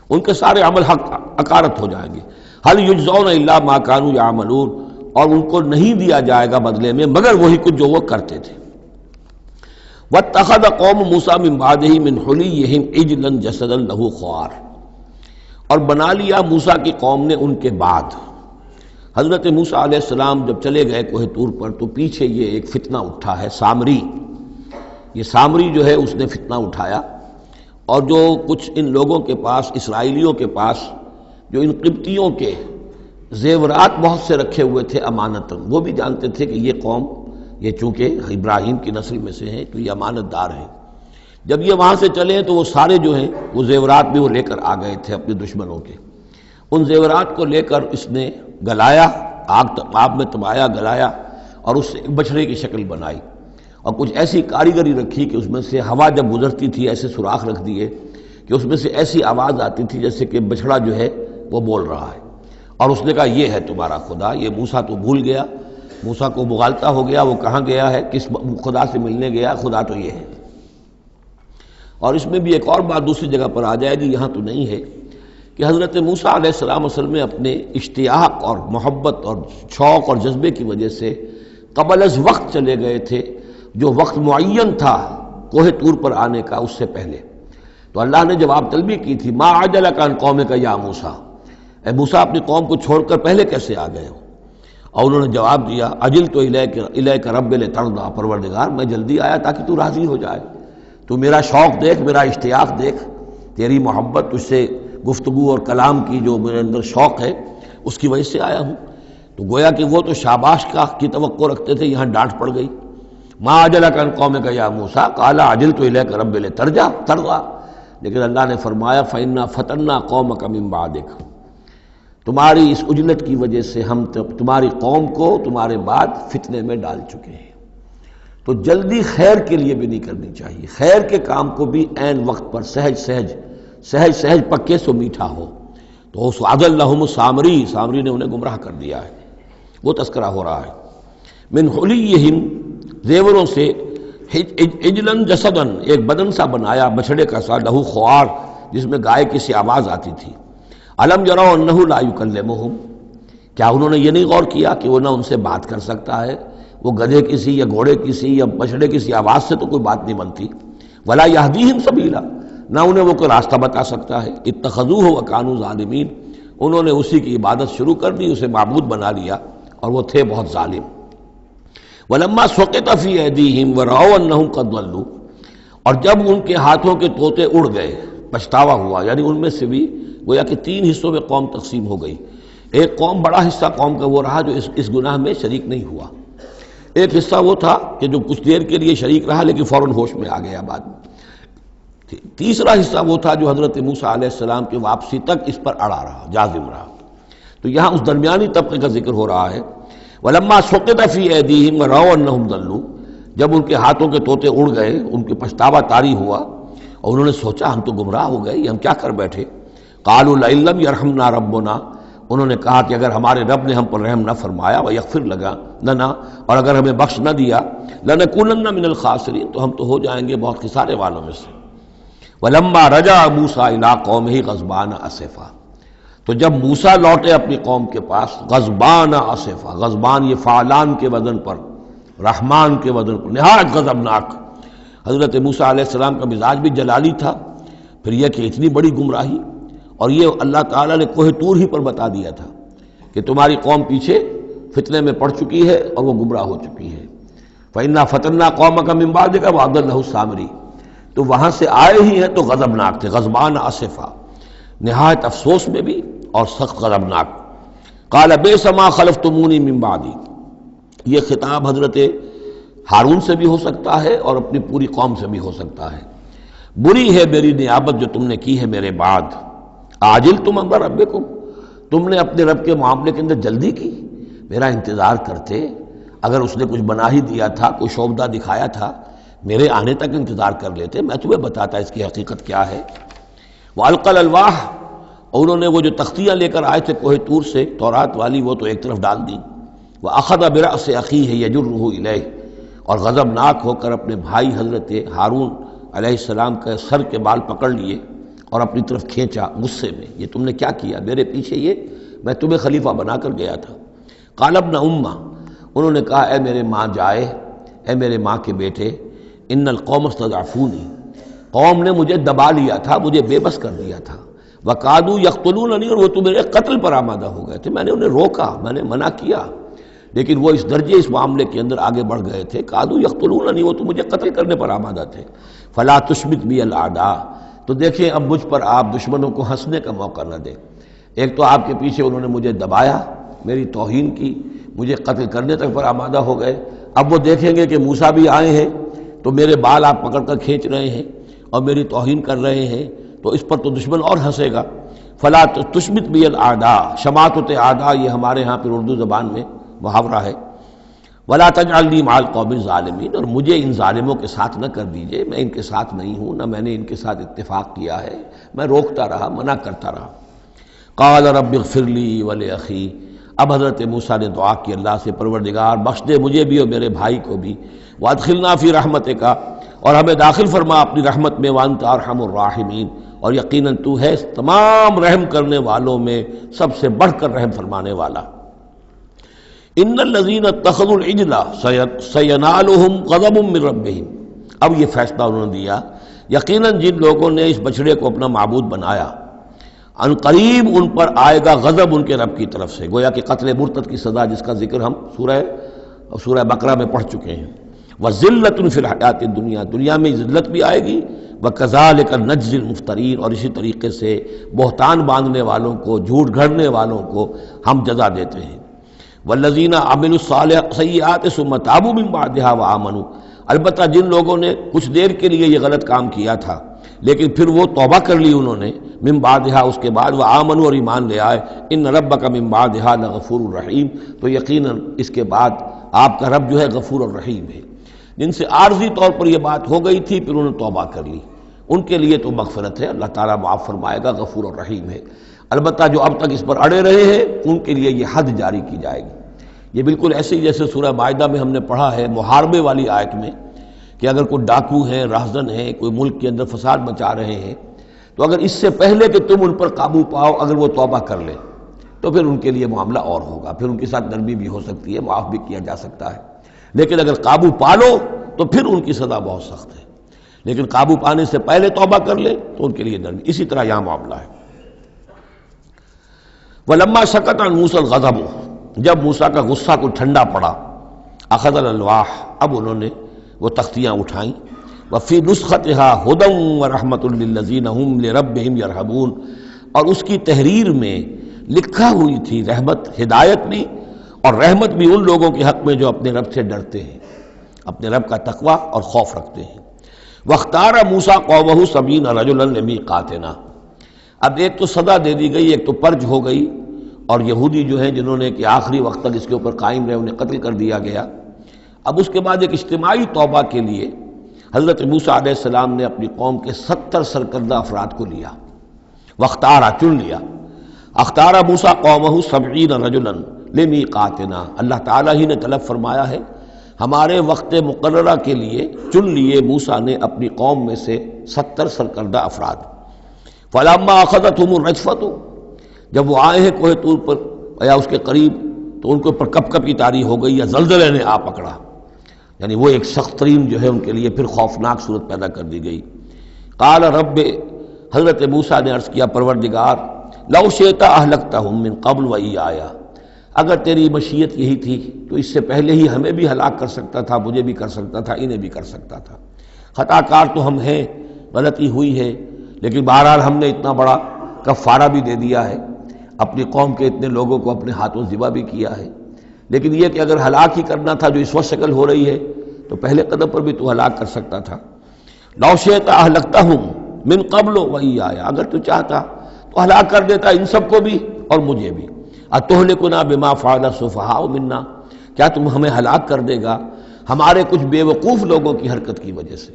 Speaker 1: ان کے سارے عمل حقارت ہو جائیں گے۔ هل یجزون الا ما كانوا يعملون، اور ان کو نہیں دیا جائے گا بدلے میں مگر وہی کچھ جو وہ کرتے تھے۔ واتخذ قوم موسیٰ من بعدہ من حلیہم عجلا جسدا لہ خوار، اور بنا لیا موسیٰ کی قوم نے ان کے بعد، حضرت موسیٰ علیہ السلام جب چلے گئے کوہ طور پر تو پیچھے یہ ایک فتنہ اٹھا ہے سامری، یہ سامری جو ہے اس نے فتنہ اٹھایا، اور جو کچھ ان لوگوں کے پاس، اسرائیلیوں کے پاس جو ان قبطیوں کے زیورات بہت سے رکھے ہوئے تھے امانتاً، وہ بھی جانتے تھے کہ یہ قوم، یہ چونکہ ابراہیم کی نسل میں سے ہیں تو یہ امانت دار ہیں، جب یہ وہاں سے چلے تو وہ سارے جو ہیں وہ زیورات بھی وہ لے کر آ گئے تھے اپنے دشمنوں کے، ان زیورات کو لے کر اس نے گلایا، آگ میں تبایا، گلایا، اور اس سے ایک بچھڑے کی شکل بنائی، اور کچھ ایسی کاریگری رکھی کہ اس میں سے ہوا جب گزرتی تھی ایسے سوراخ رکھ دیے کہ اس میں سے ایسی آواز آتی تھی جیسے کہ بچھڑا جو ہے وہ بول رہا ہے، اور اس نے کہا یہ ہے تمہارا خدا۔ یہ موسیٰ تو بھول گیا، موسیٰ کو مغالطہ ہو گیا، وہ کہاں گیا ہے، کس خدا سے ملنے گیا، خدا تو یہ ہے۔ اور اس میں بھی ایک اور بات دوسری جگہ پر آ جائے گی، یہاں تو نہیں ہے، کہ حضرت موسیٰ علیہ السلام اصل میں اپنے اشتیاق اور محبت اور شوق اور جذبے کی وجہ سے قبل از وقت چلے گئے تھے، جو وقت معین تھا کوہ طور پر آنے کا اس سے پہلے۔ تو اللہ نے جواب طلبی کی تھی، ما عجلک عن قومک یا موسیٰ، اے موسیٰ اپنی قوم کو چھوڑ کر پہلے کیسے آ گئے ہو؟ اور انہوں نے جواب دیا، اجلت الیک رب لترضیٰ، پروردگار میں جلدی آیا تاکہ تو راضی ہو جائے، تو میرا شوق دیکھ، میرا اشتیاق دیکھ، تیری محبت، تجھ سے گفتگو اور کلام کی جو میرے اندر شوق ہے اس کی وجہ سے آیا ہوں۔ تو گویا کہ وہ تو شاباش کی توقع رکھتے تھے، یہاں ڈانٹ پڑ گئی، ما عجلک عن قومک یا موسیٰ قال عجلت الیک رب لترضیٰ، لیکن اللہ نے فرمایا فإنا فتنا قومک من بعدک، تمہاری اس عجلت کی وجہ سے ہم تمہاری قوم کو تمہارے بعد فتنے میں ڈال چکے ہیں۔ تو جلدی خیر کے لیے بھی نہیں کرنی چاہیے، خیر کے کام کو بھی عین وقت پر سہج پکے سو میٹھا ہو۔ تو اضلھم السامری نے انہیں گمراہ کر دیا ہے، وہ تذکرہ ہو رہا ہے۔ من حلیہم، زیوروں سے، عجلاً جسداً، ایک بدن سا بنایا بچھڑے کا سا، لہو خوار، جس میں گائے کی سی آواز آتی تھی۔ الم یروا انہ لا یکلمہم، کیا انہوں نے یہ نہیں غور کیا کہ وہ نہ ان سے بات کر سکتا ہے، وہ گدھے کی سی یا گھوڑے کی سی یا بچھڑے کی سی آواز سے تو کوئی بات نہیں بنتی، ولا یہدیہم سبیلا، نہ انہیں وہ کوئی راستہ بتا سکتا ہے۔ اتخذوہ وکانوا ظالمین، انہوں نے اسی کی عبادت شروع کر دی، اسے معبود بنا لیا، اور وہ تھے بہت ظالم۔ ولما سقط فی ایدیہم ورأوا انہم قد ضلوا، اور جب ان کے ہاتھوں کے طوطے اڑ گئے، پچھتاوا ہوا، یعنی ان میں سے بھی گویا کہ 3 حصوں میں قوم تقسیم ہو گئی۔ ایک قوم، بڑا حصہ قوم کا وہ رہا جو اس گناہ میں شریک نہیں ہوا، ایک حصہ وہ تھا کہ جو کچھ دیر کے لیے شریک رہا لیکن فوراً ہوش میں آ گیا بعد میں، تیسرا حصہ وہ تھا جو حضرت موسیٰ علیہ السلام کی واپسی تک اس پر اڑا رہا، جازم رہا۔ تو یہاں اس درمیانی طبقے کا ذکر ہو رہا ہے، وَلَمَّا سُقِطَ فِي أَيْدِيهِمْ وَرَأَوْا أَنَّهُمْ ضَلُّوا، جب ان کے ہاتھوں کے طوطے اڑ گئے، ان کے پچھتاوا طاری ہوا، اور انہوں نے سوچا ہم تو گمراہ ہو گئے، یہ ہم کیا کر بیٹھے۔ قَالُوا لَئِن لَّمْ يَرْحَمْنَا رَبُّنَا، انہوں نے کہا کہ اگر ہمارے رب نے ہم پر رحم نہ فرمایا، وَيَغْفِرْ لَنَا، اور اگر ہمیں بخش نہ دیا، لَنَكُونَنَّ مِنَ الْخَاسِرِينَ، تو ہم تو ہو جائیں گے بہت خسارے والوں میں سے۔ وَلَمَّا رَجَعَ مُوسَىٰ إِلَىٰ قَوْمِهِ غَضْبَانَ أَسِفًا، تو جب موسیٰ لوٹے اپنی قوم کے پاس، غضبان آصفا، غضبان یہ فعلان کے وزن پر، رحمان کے وزن پر، نہایت غضبناک۔ حضرت موسیٰ علیہ السلام کا مزاج بھی جلالی تھا، پھر یہ کہ اتنی بڑی گمراہی، اور یہ اللہ تعالیٰ نے کوہ طور ہی پر بتا دیا تھا کہ تمہاری قوم پیچھے فتنے میں پڑ چکی ہے اور وہ گمراہ ہو چکی ہے۔ فَإِنَّا فَتَنَّا قَوْمَكَ مِن بَعْدِكَ وَأَضَلَّهُ السَّامِرِي، تو وہاں سے آئے ہی ہیں تو غضبناک تھے، غضبان آصفا، نہایت افسوس میں بھی اور سخت غضبناک۔ قال بئس ما خلفتمونی من بعدی، یہ خطاب حضرت ہارون سے بھی ہو سکتا ہے اور اپنی پوری قوم سے بھی ہو سکتا ہے۔ بری ہے میری نیابت جو تم نے کی ہے میرے بعد، عاجلتم امر ربکم، تم نے اپنے رب کے معاملے کے اندر جلدی کی، میرا انتظار کرتے، اگر اس نے کچھ بنا ہی دیا تھا، کوئی شوبدہ دکھایا تھا، میرے آنے تک انتظار کر لیتے، میں تمہیں بتاتا اس کی حقیقت کیا ہے۔ وَأَلْقَى الْأَلْوَاحَ، اور انہوں نے وہ جو تختیاں لے کر آئے تھے کوہ طور سے تورات والی، وہ تو ایک طرف ڈال دیں۔ وَأَخَذَ بِرَأْسِ أَخِيهِ يَجُرُّهُ إِلَيْهِ، اور غضبناک ہو کر اپنے بھائی حضرت ہارون علیہ السلام کے سر کے بال پکڑ لیے اور اپنی طرف کھینچا غصے میں، یہ تم نے کیا کیا، میرے پیچھے یہ میں تمہیں خلیفہ بنا کر گیا تھا۔ قال ابن امہ، انہوں نے کہا اے میرے ماں جائے، اے میرے ماں کے بیٹے، ان القوم استضعفونی، قوم نے مجھے دبا لیا تھا، مجھے بے بس کر دیا تھا، وقادوا یقتلوننی، اور وہ تو میرے قتل پر آمادہ ہو گئے تھے، میں نے انہیں روکا، میں نے منع کیا، لیکن وہ اس درجے اس معاملے کے اندر آگے بڑھ گئے تھے، قادوا یقتلوننی، وہ تو مجھے قتل کرنے پر آمادہ تھے۔ فلا تشمت بی الاعداء، تو دیکھیں اب مجھ پر آپ دشمنوں کو ہنسنے کا موقع نہ دیں۔ ایک تو آپ کے پیچھے انہوں نے مجھے دبایا، میری توہین کی، مجھے قتل کرنے تک پر آمادہ ہو گئے، اب وہ دیکھیں گے کہ موسیٰ بھی آئے ہیں تو میرے بال آپ پکڑ کر کھینچ رہے ہیں اور میری توہین کر رہے ہیں، تو اس پر تو دشمن اور ہنسے گا۔ فلا تشمت بی الاعداء، شماتت اعداء یہ ہمارے ہاں پھر اردو زبان میں محاورہ ہے۔ ولا تجعلنی مع القوم الظالمین، اور مجھے ان ظالموں کے ساتھ نہ کر دیجئے، میں ان کے ساتھ نہیں ہوں، نہ میں نے ان کے ساتھ اتفاق کیا ہے، میں روکتا رہا، منع کرتا رہا۔ قال رب اغفر لی ولأخی، اب حضرت موسیٰ نے دعا کی اللہ سے، پروردگار بخش دے مجھے بھی اور میرے بھائی کو بھی، وادخلنا فی رحمتک، اور ہمیں داخل فرما اپنی رحمت میں، وانت ارحم الراحمین، اور یقیناً تو ہے تمام رحم کرنے والوں میں سب سے بڑھ کر رحم فرمانے والا۔ ان الذین اتخذوا العجل سینالہم غضب من ربہم، اب یہ فیصلہ انہوں نے دیا، یقیناً جن لوگوں نے اس بچڑے کو اپنا معبود بنایا، ان قریب ان پر آئے گا غضب ان کے رب کی طرف سے، گویا کہ قتل مرتد کی سزا جس کا ذکر ہم سورہ بقرہ میں پڑھ چکے ہیں۔ وَذِلَّةٌ فِي الْحَيَاةِ الدُّنْيَا، دنیا میں ذلت بھی آئے گی، وَكَذَلِكَ نَجْزِي الْمُفْتَرِينَ، اور اسی طریقے سے بہتان باندھنے والوں کو، جھوٹ گھڑنے والوں کو ہم جزا دیتے ہیں۔ وَالَّذِينَ عَمِلُوا السَّيِّئَاتِ ثُمَّ تَابُوا مِن بَعْدِهَا وَآمَنُوا، البتہ جن لوگوں نے کچھ دیر کے لیے یہ غلط کام کیا تھا لیکن پھر وہ توبہ کر لی انہوں نے، من بعدہا اس کے بعد، وآمنوا اور ایمان لے آئے، ان ربک من بعدہا لغفور الرحیم، تو یقیناً اس کے بعد آپ کا رب جو ہے غفور الرحیم ہے۔ جن سے عارضی طور پر یہ بات ہو گئی تھی پھر انہوں نے توبہ کر لی، ان کے لیے تو مغفرت ہے، اللہ تعالیٰ معاف فرمائے گا، غفور الرحیم ہے۔ البتہ جو اب تک اس پر اڑے رہے ہیں ان کے لیے یہ حد جاری کی جائے گی۔ یہ بالکل ایسے ہی جیسے سورہ مائدہ میں ہم نے پڑھا ہے محاربے والی آیت میں، کہ اگر کوئی ڈاکو ہیں، راہزن ہیں، کوئی ملک کے اندر فساد مچا رہے ہیں، تو اگر اس سے پہلے کہ تم ان پر قابو پاؤ اگر وہ توبہ کر لیں تو پھر ان کے لیے معاملہ اور ہوگا، پھر ان کے ساتھ نرمی بھی ہو سکتی ہے، معاف بھی کیا جا سکتا ہے، لیکن اگر قابو پا لو تو پھر ان کی سزا بہت سخت ہے، لیکن قابو پانے سے پہلے توبہ کر لیں تو ان کے لیے نرمی۔ اسی طرح یہاں معاملہ ہے۔ وَلَمَّا سَكَتَ عَنْ مُوسَى الْغَضَبُ، جب موسیٰ کا غصہ کو ٹھنڈا پڑا، أَخَذَ الْأَلْوَاحَ، اب انہوں نے وہ تختیاں اٹھائیں، وفی نسختها هدى ورحمۃ للذین هم لربهم يرهبون، اور اس کی تحریر میں لکھا ہوئی تھی رحمت، ہدایت بھی اور رحمت بھی ان لوگوں کے حق میں جو اپنے رب سے ڈرتے ہیں، اپنے رب کا تقوی اور خوف رکھتے ہیں۔ واختار موسیٰ قومہ 70 رجلا لمیقاتنا، اب ایک تو سزا دے دی گئی، ایک تو پرج ہو گئی، اور یہودی جو ہیں جنہوں نے کہ آخری وقت تک اس کے اوپر قائم رہے انہیں قتل کر دیا گیا۔ اب اس کے بعد ایک اجتماعی توبہ کے لیے حضرت موسیٰ علیہ السلام نے اپنی قوم کے 70 سرکردہ افراد کو لیا، واختارا چن لیا، اختارا موسیٰ قومہ 70 رجلا لمیقاتنا، اللہ تعالیٰ ہی نے طلب فرمایا ہے، ہمارے وقت مقررہ کے لیے چن لیے موسیٰ نے اپنی قوم میں سے 70 سرکردہ افراد۔ فلما اخذتهم الرجفۃ، جب وہ آئے ہیں کوہ طور پر یا اس کے قریب تو ان کے اوپر کپ کپی طاری ہو گئی یا زلزلے نے آ پکڑا، یعنی وہ ایک سخت ترین جو ہے ان کے لیے پھر خوفناک صورت پیدا کر دی گئی۔ قال رب، حضرت موسیٰ نے عرض کیا پروردگار، لو شئت اہلکتہم من قبل وإیایا، اگر تیری مشیت یہی تھی تو اس سے پہلے ہی ہمیں بھی ہلاک کر سکتا تھا، مجھے بھی کر سکتا تھا، انہیں بھی کر سکتا تھا، خطا کار تو ہم ہیں، غلطی ہوئی ہے، لیکن بہرحال ہم نے اتنا بڑا کفارہ بھی دے دیا ہے، اپنی قوم کے اتنے لوگوں کو اپنے ہاتھوں ذبح بھی کیا ہے، لیکن یہ کہ اگر ہلاک ہی کرنا تھا جو اس وقت شکل ہو رہی ہے تو پہلے قدم پر بھی تو ہلاک کر سکتا تھا۔ لو شئت اہلکتہم من قبل وإیایا، اگر تو چاہتا تو ہلاک کر دیتا ان سب کو بھی اور مجھے بھی۔ اتہلکنا بما فعل السفہاء منا، کیا تم ہمیں ہلاک کر دے گا ہمارے کچھ بے وقوف لوگوں کی حرکت کی وجہ سے؟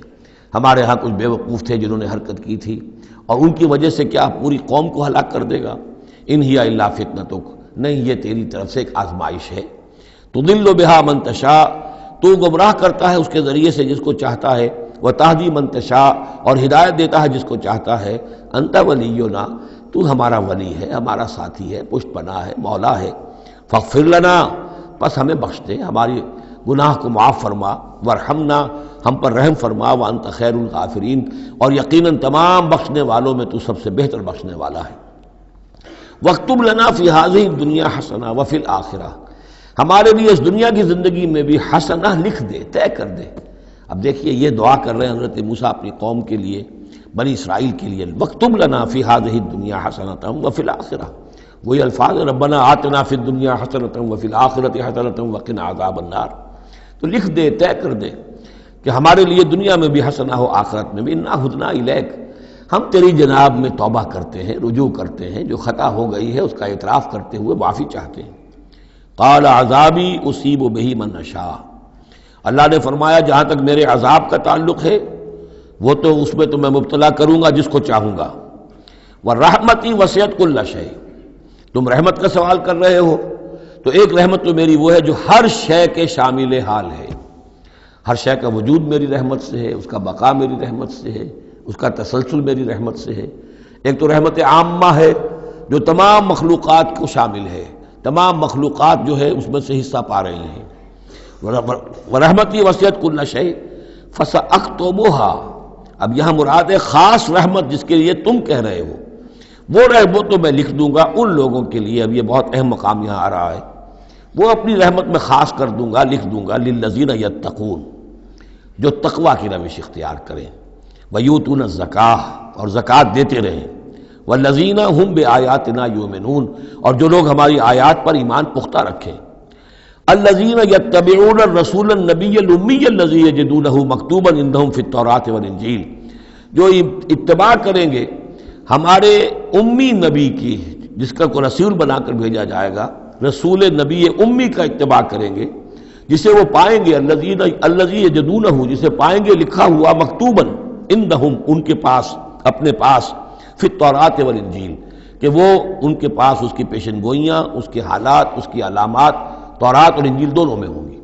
Speaker 1: ہمارے ہاں کچھ بے وقوف تھے جنہوں نے حرکت کی تھی، اور ان کی وجہ سے کیا پوری قوم کو ہلاک کر دے گا؟ ان ہی الا فتنتک، نہیں یہ تیری طرف سے ایک آزمائش ہے۔ تضل بہا من تشاء، تو گمراہ کرتا ہے اس کے ذریعے سے جس کو چاہتا ہے، وتہدی من تشاء، اور ہدایت دیتا ہے جس کو چاہتا ہے۔ انت ولینا، تو ہمارا ولی ہے، ہمارا ساتھی ہے، پشت پناہ ہے، مولا ہے۔ فاغفر لنا، پس ہمیں بخش دے، ہماری گناہ کو معاف فرما، ورحمنا، ہم پر رحم فرما وانت خیر الغافرین، اور یقیناً تمام بخشنے والوں میں تو سب سے بہتر بخشنے والا ہے۔ وَاكْتُبْ لَنَا فِي هَذِهِ الدُّنْيَا حَسَنَةً وَفِي الْآخِرَةِ، ہمارے لیے اس دنیا کی زندگی میں بھی حسنہ لکھ دے، طے کر دے۔ اب دیکھیے یہ دعا کر رہے ہیں حضرت موسیٰ اپنی قوم کے لیے، بنی اسرائیل کے لیے، وَاكْتُبْ لَنَا فِي هَذِهِ الدُّنْيَا حَسَنَةً وَفِي الْآخِرَةِ، وہی الفاظ ربنا آتنا فی الدنیا حسنۃ وفی الآخرۃ حسنۃ وقنا عذاب النار، تو لکھ دے، طے کر دے کہ ہمارے لیے دنیا میں بھی حسنہ ہو، آخرت میں بھی۔ انا ہدنا الیک، ہم تیری جناب میں توبہ کرتے ہیں، رجوع کرتے ہیں، جو خطا ہو گئی ہے اس کا اعتراف کرتے ہوئے معافی چاہتے ہیں۔ قال عذابی اصیب بہ من اشاء، اللہ نے فرمایا جہاں تک میرے عذاب کا تعلق ہے وہ تو اس میں تو میں مبتلا کروں گا جس کو چاہوں گا۔ ورحمتی وسعت کل شیء، تم رحمت کا سوال کر رہے ہو تو ایک رحمت تو میری وہ ہے جو ہر شے کے شامل حال ہے، ہر شے کا وجود میری رحمت سے ہے، اس کا بقا میری رحمت سے ہے، اس کا تسلسل میری رحمت سے ہے۔ ایک تو رحمت عامہ ہے جو تمام مخلوقات کو شامل ہے، تمام مخلوقات جو ہے اس میں سے حصہ پا رہی ہیں۔ ورحمتی وسعت کل شیء فساکتبھا، اب یہاں مراد ہے خاص رحمت جس کے لیے تم کہہ رہے ہو، وہ رحمت تو میں لکھ دوں گا ان لوگوں کے لیے۔ اب یہ بہت اہم مقام یہاں آ رہا ہے، وہ اپنی رحمت میں خاص کر دوں گا، لکھ دوں گا للذین یتقون، جو تقوی کی روش اختیار کریں، ویؤتون الزکاۃ، اور زکوٰۃ دیتے رہیں، والذین ھم بآیاتنا یؤمنون، اور جو لوگ ہماری آیات پر ایمان پختہ رکھیں۔ الذین یتبعون الرسول النبی الامی الذی یجدونہ مکتوبا عندہم فی التوراۃ والانجیل، جو اتباع کریں گے ہمارے امی نبی کی، جس کا کوئی رسول بنا کر بھیجا جائے گا، رسول نبی امی کا اتباع کریں گے، جسے وہ پائیں گے الذی یجدونہ، جسے پائیں گے لکھا ہوا مکتوباً عندہم، ان کے پاس، اپنے پاس، فی التوراۃ والانجیل، کہ وہ ان کے پاس اس کی پیشن گوئیاں، اس کے حالات، اس کی علامات تورات اور انجیل دونوں میں ہوں گی۔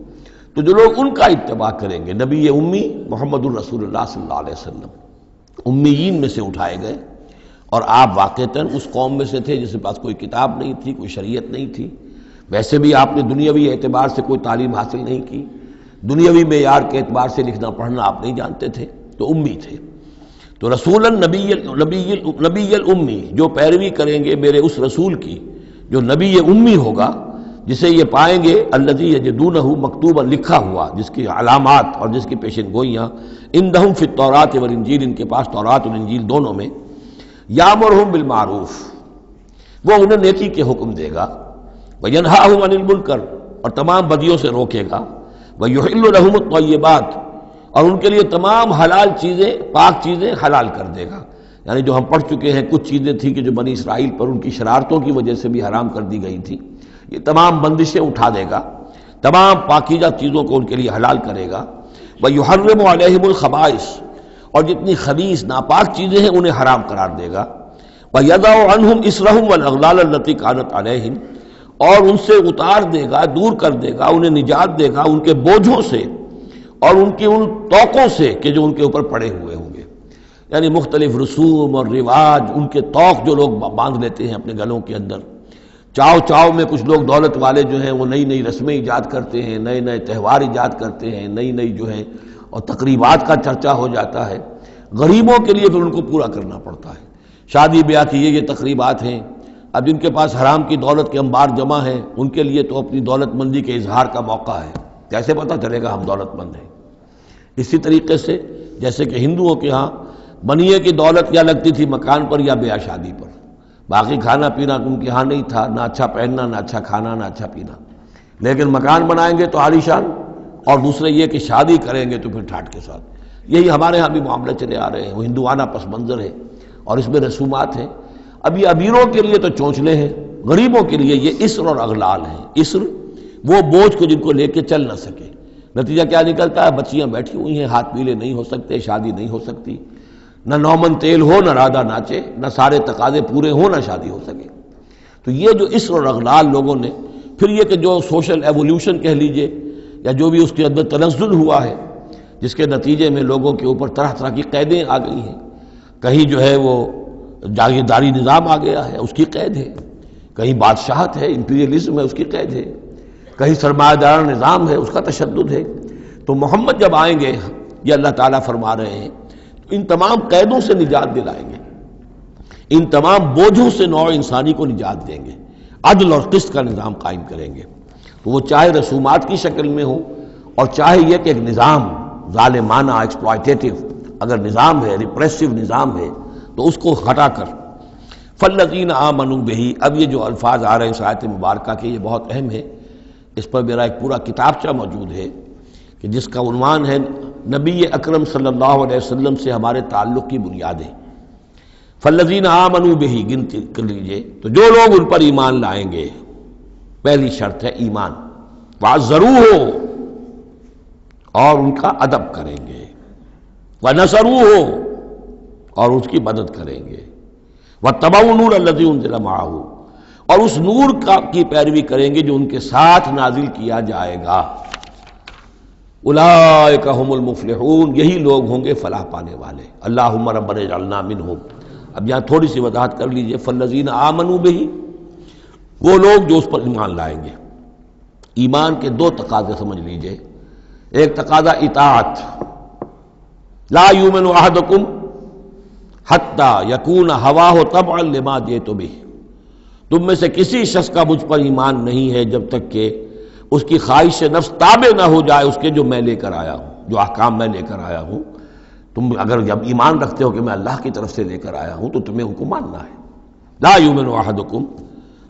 Speaker 1: تو جو لوگ ان کا اتباع کریں گے، نبی امی محمد الرسول اللہ صلی اللہ علیہ وسلم امیین میں سے اٹھائے گئے، اور آپ واقعتاً اس قوم میں سے تھے جس کے پاس کوئی کتاب نہیں تھی، کوئی شریعت نہیں تھی، ویسے بھی آپ نے دنیاوی اعتبار سے کوئی تعلیم حاصل نہیں کی، دنیاوی معیار کے اعتبار سے لکھنا پڑھنا آپ نہیں جانتے تھے، تو امی تھے۔ تو رسول نبی الامی، جو پیروی کریں گے میرے اس رسول کی جو نبی امی ہوگا، جسے یہ پائیں گے الذی یجدونہ مکتوبا، لکھا ہوا، جس کی علامات اور جس کی پیشن گوئیاں، عندہم فی التوراۃ والانجیل، ان کے پاس تورات اور انجیل دونوں میں، یامرہم بالمعروف، وہ انہیں نیکی کے حکم دے گا، وینہاہم عن المنکر، اور تمام بدیوں سے روکے گا، ویحل لہم الطیبات، اور ان کے لیے تمام حلال چیزیں، پاک چیزیں حلال کر دے گا۔ یعنی جو ہم پڑھ چکے ہیں کچھ چیزیں تھیں کہ جو بنی اسرائیل پر ان کی شرارتوں کی وجہ سے بھی حرام کر دی گئی تھی، یہ تمام بندشیں اٹھا دے گا، تمام پاکیزہ چیزوں کو ان کے لیے حلال کرے گا۔ وَيُحَرِّمُ عَلَيْهِمُ الْخَبَائِثَ، اور جتنی خبیث ناپاک چیزیں ہیں انہیں حرام قرار دے گا۔ وَيَضَعُ عَنْهُمْ إِصْرَهُمْ وَالْأَغْلَالَ الَّتِي كَانَتْ عَلَيْهِمْ، اور ان سے اتار دے گا، دور کر دے گا، انہیں نجات دے گا ان کے بوجھوں سے اور ان کی ان توقوں سے کہ جو ان کے اوپر پڑے ہوئے ہوں گے۔ یعنی مختلف رسوم اور رواج، ان کے توق جو لوگ باندھ لیتے ہیں اپنے گلوں کے اندر، چاؤ چاؤ میں کچھ لوگ دولت والے جو ہیں وہ نئی نئی رسمیں ایجاد کرتے ہیں، نئے نئے تہوار ایجاد کرتے ہیں، نئی نئی جو ہے اور تقریبات کا چرچا ہو جاتا ہے۔ غریبوں کے لیے پھر ان کو پورا کرنا پڑتا ہے، شادی بیاہ کی یہ تقریبات ہیں۔ اب جن کے پاس حرام کی دولت کے انبار جمع ہیں، ان کے لیے تو اپنی دولت مندی کے اظہار کا موقع ہے، کیسے پتہ چلے گا ہم دولت مند ہیں؟ اسی طریقے سے جیسے کہ ہندوؤں کے ہاں بنیے کی دولت یا لگتی تھی مکان پر یا بیاہ شادی پر، باقی کھانا پینا ان کے ہاں نہیں تھا، نہ اچھا پہننا، نہ اچھا کھانا، نہ اچھا پینا، لیکن مکان بنائیں گے تو عالیشان، اور دوسرے یہ کہ شادی کریں گے تو پھر ٹھاٹ کے ساتھ۔ یہی ہمارے ہاں بھی معاملے چلے آ رہے ہیں، وہ ہندوانہ پس منظر ہے اور اس میں رسومات ہیں۔ اب یہ امیروں کے لیے تو چونچلے ہیں، غریبوں کے لیے یہ اسر اور اغلال ہیں۔ اسر وہ بوجھ کو جن کو لے کے چل نہ سکے، نتیجہ کیا نکلتا ہے؟ بچیاں بیٹھی ہوئی ہیں، ہاتھ پیلے نہیں ہو سکتے، شادی نہیں ہو سکتی، نہ نومن تیل ہو، نہ رادہ ناچے، نہ سارے تقاضے پورے ہوں، نہ شادی ہو سکے۔ تو یہ جو اسر اور اغلال لوگوں نے، پھر یہ کہ جو سوشل ایولیوشن کہہ لیجئے یا جو بھی اس کے اندر تنزل ہوا ہے، جس کے نتیجے میں لوگوں کے اوپر طرح طرح کی قیدیں آ گئی ہیں، کہیں جو ہے وہ جاگیرداری نظام آ گیا ہے، اس کی قید ہے، کہیں بادشاہت ہے، امپیریلزم ہے، اس کی قید ہے، کہیں سرمایہ دارانہ نظام ہے، اس کا تشدد ہے۔ تو محمد جب آئیں گے یہ اللہ تعالیٰ فرما رہے ہیں، تو ان تمام قیدوں سے نجات دلائیں گے، ان تمام بوجھوں سے نوع انسانی کو نجات دیں گے، عدل اور قسط کا نظام قائم کریں گے، تو وہ چاہے رسومات کی شکل میں ہو اور چاہے یہ کہ ایک نظام ظالمانہ ایکسپلائٹیٹو اگر نظام ہے، ریپریسو نظام ہے، تو اس کو ہٹا کر فالذین آمنوا بہ۔ اب یہ جو الفاظ آ رہے ہیں اس آیت مبارکہ کے، یہ بہت اہم ہے، اس پر میرا ایک پورا کتابچہ موجود ہے کہ جس کا عنوان ہے نبی اکرم صلی اللہ علیہ وسلم سے ہمارے تعلق کی بنیادیں۔ فالذین آمنوا بہ گنتی کر لیجئے، تو جو لوگ ان پر ایمان لائیں گے، پہلی شرط ہے ایمان، وعزروہ، اور ان کا ادب کریں گے، ونصروہ، اور اس کی مدد کریں گے، واتبعوا النور الذی انزل معہ، اور اس نور کی پیروی کریں گے جو ان کے ساتھ نازل کیا جائے گا۔ اولئک ھم المفلحون، یہی لوگ ہوں گے فلاح پانے والے۔ اللہم ربنا اجعلنا منہم۔ اب یہاں تھوڑی سی وضاحت کر لیجئے، فالذین آمنوا بہ، وہ لوگ جو اس پر ایمان لائیں گے۔ ایمان کے دو تقاضے سمجھ لیجئے، ایک تقاضا اطاعت، لا یؤمن احدکم حتی یکون ہواہ طبعا لما جئت بہ، تم میں سے کسی شخص کا مجھ پر ایمان نہیں ہے جب تک کہ اس کی خواہش نفس تابع نہ ہو جائے اس کے جو میں لے کر آیا ہوں، جو احکام میں لے کر آیا ہوں۔ تم اگر جب ایمان رکھتے ہو کہ میں اللہ کی طرف سے لے کر آیا ہوں تو تمہیں ان کو ماننا ہے۔ لا یؤمن احدکم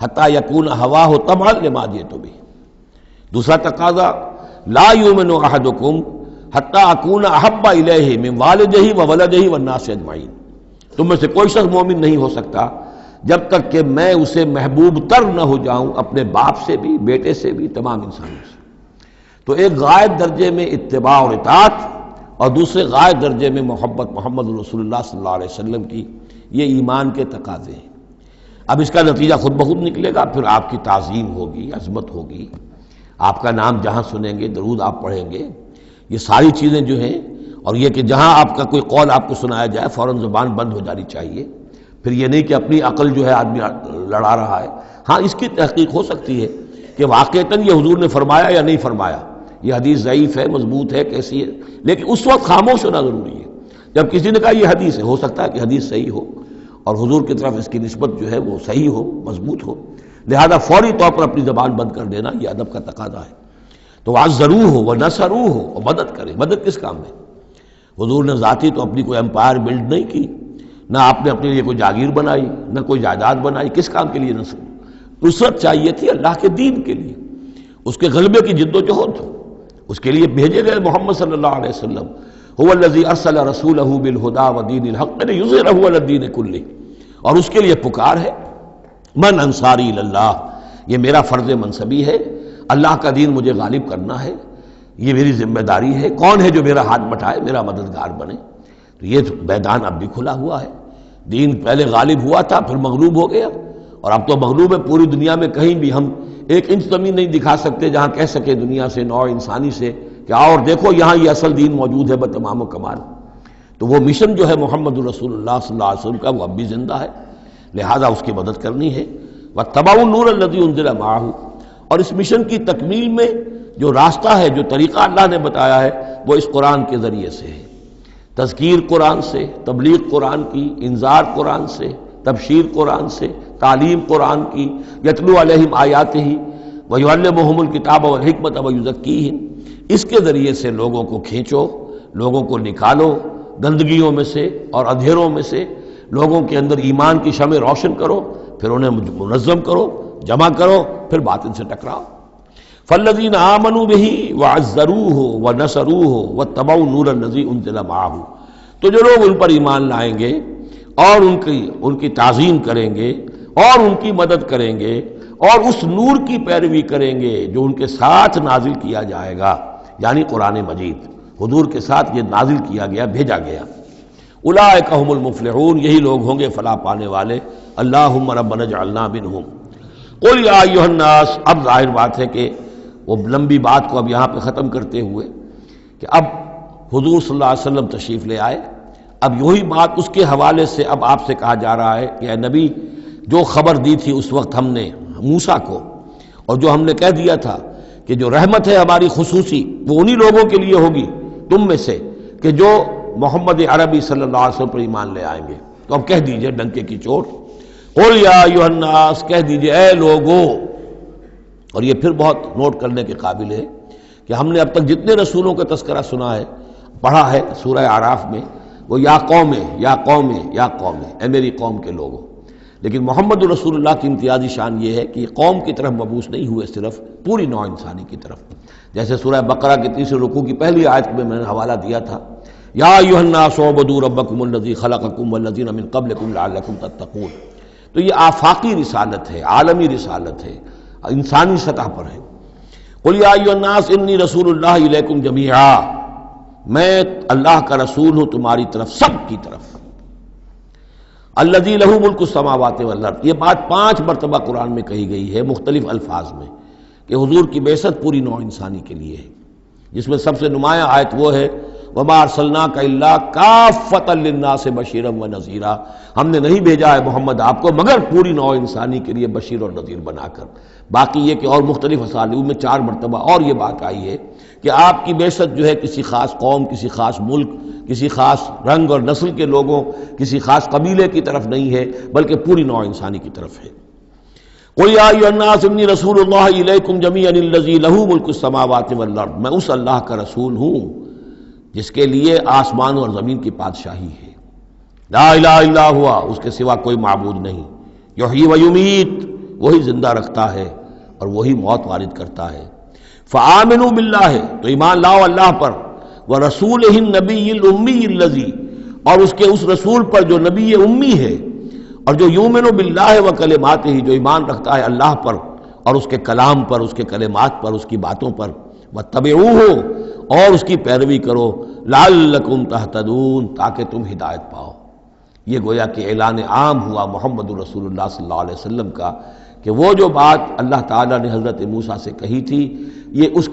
Speaker 1: حتی یکون ہواہ طبعا لما جئت بہ۔ دوسرا تقاضا، لا یؤمن احدکم حتی اکون احب الیہ من والدہ وولدہ والناس اجمعین، تم میں سے کوئی شخص مومن نہیں ہو سکتا جب تک کہ میں اسے محبوب تر نہ ہو جاؤں، اپنے باپ سے بھی، بیٹے سے بھی، تمام انسانوں سے۔ تو ایک غائب درجے میں اتباع اور اطاعت، اور دوسرے غائب درجے میں محبت محمد رسول اللہ صلی اللہ علیہ وسلم کی، یہ ایمان کے تقاضے ہیں۔ اب اس کا نتیجہ خود بخود نکلے گا، پھر آپ کی تعظیم ہوگی، عظمت ہوگی، آپ کا نام جہاں سنیں گے، درود آپ پڑھیں گے، یہ ساری چیزیں جو ہیں، اور یہ کہ جہاں آپ کا کوئی قول آپ کو سنایا جائے فوراً زبان بند ہو جانی چاہیے۔ پھر یہ نہیں کہ اپنی عقل جو ہے آدمی لڑا رہا ہے، ہاں اس کی تحقیق ہو سکتی ہے کہ واقعتاً یہ حضور نے فرمایا یا نہیں فرمایا، یہ حدیث ضعیف ہے، مضبوط ہے، کیسی ہے، لیکن اس وقت خاموش ہونا ضروری ہے۔ جب کسی نے کہا یہ حدیث ہے، ہو سکتا ہے کہ حدیث صحیح ہو اور حضور کی طرف اس کی نسبت جو ہے وہ صحیح ہو، مضبوط ہو، لہذا فوری طور پر اپنی زبان بند کر دینا یہ ادب کا تقاضا ہے۔ تو وعزروہ ونصروہ، اور مدد کرے۔ مدد کس کام میں؟ حضور نے ذاتی تو اپنی کوئی امپائر بلڈ نہیں کی، نہ آپ نے اپنے لیے کوئی جاگیر بنائی، نہ کوئی جائیداد بنائی، کس کام کے لیے نصرت چاہیے تھی اللہ کے دین کے لیے، اس کے غلبے کی جد و جہد، اس کے لیے بھیجے گئے محمد صلی اللہ علیہ وسلم، هو الذی ارسل رسولہ بالہدی ودین الحق لیظہرہ علی الدین کلہ، اور اس کے لیے پکار ہے من انصاری اللہ، یہ میرا فرض منصبی ہے، اللہ کا دین مجھے غالب کرنا ہے، یہ میری ذمہ داری ہے، کون ہے جو میرا ہاتھ بٹھائے، میرا مددگار بنے۔ تو یہ میدان اب بھی کھلا ہوا ہے، دین پہلے غالب ہوا تھا پھر مغلوب ہو گیا، اور اب تو مغلوب ہے پوری دنیا میں، کہیں بھی ہم ایک انچ زمین نہیں دکھا سکتے جہاں کہہ سکے دنیا سے، نوع انسانی سے کہ آؤ اور دیکھو یہاں یہ اصل دین موجود ہے بتمام و کمال۔ تو وہ مشن جو ہے محمد رسول اللہ صلی اللہ علیہ وسلم کا، وہ اب بھی زندہ ہے، لہذا اس کی مدد کرنی ہے۔ واتبعوا النور الذی انزل معہ، اور اس مشن کی تکمیل میں جو راستہ ہے، جو طریقہ اللہ نے بتایا ہے، وہ اس قرآن کے ذریعے سے ہے، تذکیر قرآن سے، تبلیغ قرآن کی، انذار قرآن سے، تبشیر قرآن سے، تعلیم قرآن کی، یتلو علیہم آیاتہ ویعلمہم الکتاب والحکمۃ ویزکیہم، اس کے ذریعے سے لوگوں کو کھینچو، لوگوں کو نکالو گندگیوں میں سے اور اندھیروں میں سے، لوگوں کے اندر ایمان کی شمع روشن کرو، پھر انہیں منظم کرو، جمع کرو، پھر باطل سے ٹکراؤ۔ فالذین آمنوا بہ وعزروہ ونصروہ واتبعوا النور الذی انزل معہ، تو جو لوگ ان پر ایمان لائیں گے اور ان کی تعظیم کریں گے اور ان کی مدد کریں گے اور اس نور کی پیروی کریں گے جو ان کے ساتھ نازل کیا جائے گا، یعنی قرآن مجید حضور کے ساتھ یہ نازل کیا گیا، بھیجا گیا۔ اولئک ھم المفلحون، یہی لوگ ہوں گے فلاح پانے والے۔ اللہم ربنا اجعلنا منہم۔ قل یا ایھا الناس، اب ظاہر بات ہے کہ وہ لمبی بات کو اب یہاں پہ ختم کرتے ہوئے کہ اب حضور صلی اللہ علیہ وسلم تشریف لے آئے، اب یہی بات اس کے حوالے سے اب آپ سے کہا جا رہا ہے کہ اے نبی، جو خبر دی تھی اس وقت ہم نے موسیٰ کو، اور جو ہم نے کہہ دیا تھا کہ جو رحمت ہے ہماری خصوصی وہ انہی لوگوں کے لیے ہوگی تم میں سے کہ جو محمد عربی صلی اللہ علیہ وسلم پر ایمان لے آئیں گے۔ تو اب کہہ دیجئے ڈنکے کی چوٹ، قل یا ایھا الناس، کہہ دیجئے اے لوگو۔ اور یہ پھر بہت نوٹ کرنے کے قابل ہے کہ ہم نے اب تک جتنے رسولوں کا تذکرہ سنا ہے، پڑھا ہے سورہ اعراف میں، وہ یا قوم یا قوم یا قوم، اے میری قوم کے لوگوں۔ لیکن محمد رسول اللہ کی امتیازی شان یہ ہے کہ یہ قوم کی طرف مبعوث نہیں ہوئے، صرف پوری نوع انسانی کی طرف۔ جیسے سورہ بقرہ کے تیسرے رکوع کی پہلی آیت میں نے حوالہ دیا تھا، یا ایھا الناس اعبدوا ربکم الذی خلقکم والذین من قبلکم لعلکم تتقون۔ تو یہ آفاقی رسالت ہے، عالمی رسالت ہے، انسانی سطح پر ہے۔ قل یا ایھا الناس انی رسول اللہ الیکم جمیعا، میں اللہ کا رسول ہوں تمہاری طرف، سب کی طرف۔ الذی لہ ملک السماوات والارض، یہ بات 5 مرتبہ قرآن میں کہی گئی ہے مختلف الفاظ میں کہ حضور کی بعثت پوری نوع انسانی کے لیے ہے، جس میں سب سے نمایاں آیت وہ ہے وما ارسلناک الا کافۃ للناس بشیرا ونذیرا، ہم نے نہیں بھیجا ہے محمد آپ کو مگر پوری نوع انسانی کے لیے بشیر اور نذیر بنا کر۔ باقی یہ کہ اور مختلف اسالیب میں 4 مرتبہ اور یہ بات آئی ہے کہ آپ کی بعثت جو ہے کسی خاص قوم، کسی خاص ملک، کسی خاص رنگ اور نسل کے لوگوں، کسی خاص قبیلے کی طرف نہیں ہے، بلکہ پوری نوع انسانی کی طرف ہے۔ قل یا ایھا الناس انی رسول اللہ الیکم جمیعا الذی لہ ملک السماوات والارض، میں اس اللہ کا رسول ہوں جس کے لیے آسمان اور زمین کی بادشاہی ہے، لا الہ الا ہوا، اس کے سوا کوئی معبود نہیں، یحیی و یمیت، وہی زندہ رکھتا ہے اور وہی موت وارد کرتا ہے۔ فآمنوا باللہ، تو ایمان لاؤ اللہ پر، ورسولہ النبی الامی الذی، اور اس کے اس رسول پر جو نبی امی ہے، اور جو یؤمن باللہ وکلماتہ، جو ایمان رکھتا ہے اللہ پر اور اس کے کلام پر، اس کے کلمات پر، اس کی باتوں پر، واتبعوہ، اور اس کی پیروی کرو، لعلکم تہتدون، تاکہ تم ہدایت پاؤ۔ یہ گویا کہ اعلان عام ہوا محمد رسول اللہ صلی اللہ علیہ وسلم کا کہ وہ جو بات اللہ تعالیٰ نے حضرت موسیٰ سے کہی تھی، یہ اس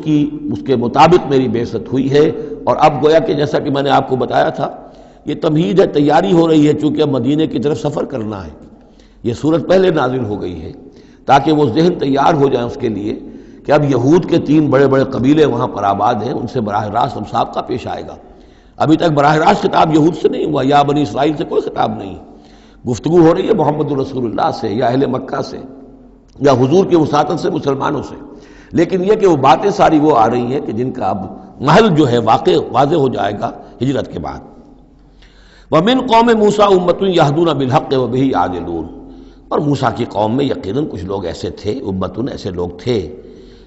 Speaker 1: کے مطابق میری بعثت ہوئی ہے۔ اور اب گویا کہ جیسا کہ میں نے آپ کو بتایا تھا، یہ تمہید ہے، تیاری ہو رہی ہے، چونکہ اب مدینے کی طرف سفر کرنا ہے۔ یہ صورت پہلے نازل ہو گئی ہے تاکہ وہ ذہن تیار ہو جائے اس کے لیے کہ اب یہود کے 3 بڑے بڑے قبیلے وہاں پر آباد ہیں، ان سے براہ راست اب سابقہ پیش آئے گا۔ ابھی تک براہ راست خطاب یہود سے نہیں ہوا، یا بنی اسرائیل سے کوئی خطاب نہیں، گفتگو ہو رہی ہے محمد رسول اللہ سے یا اہل مکہ سے یا حضور کی وساطت سے مسلمانوں سے۔ لیکن یہ کہ وہ باتیں ساری وہ آ رہی ہیں کہ جن کا اب محل جو ہے واضح ہو جائے گا ہجرت کے بعد۔ وَمِن قوم موسیٰ امۃ یہدون بالحق وبہ یعدلون، اور موسیٰ کی قوم میں یقیناً کچھ لوگ ایسے تھے، امتن ایسے لوگ تھے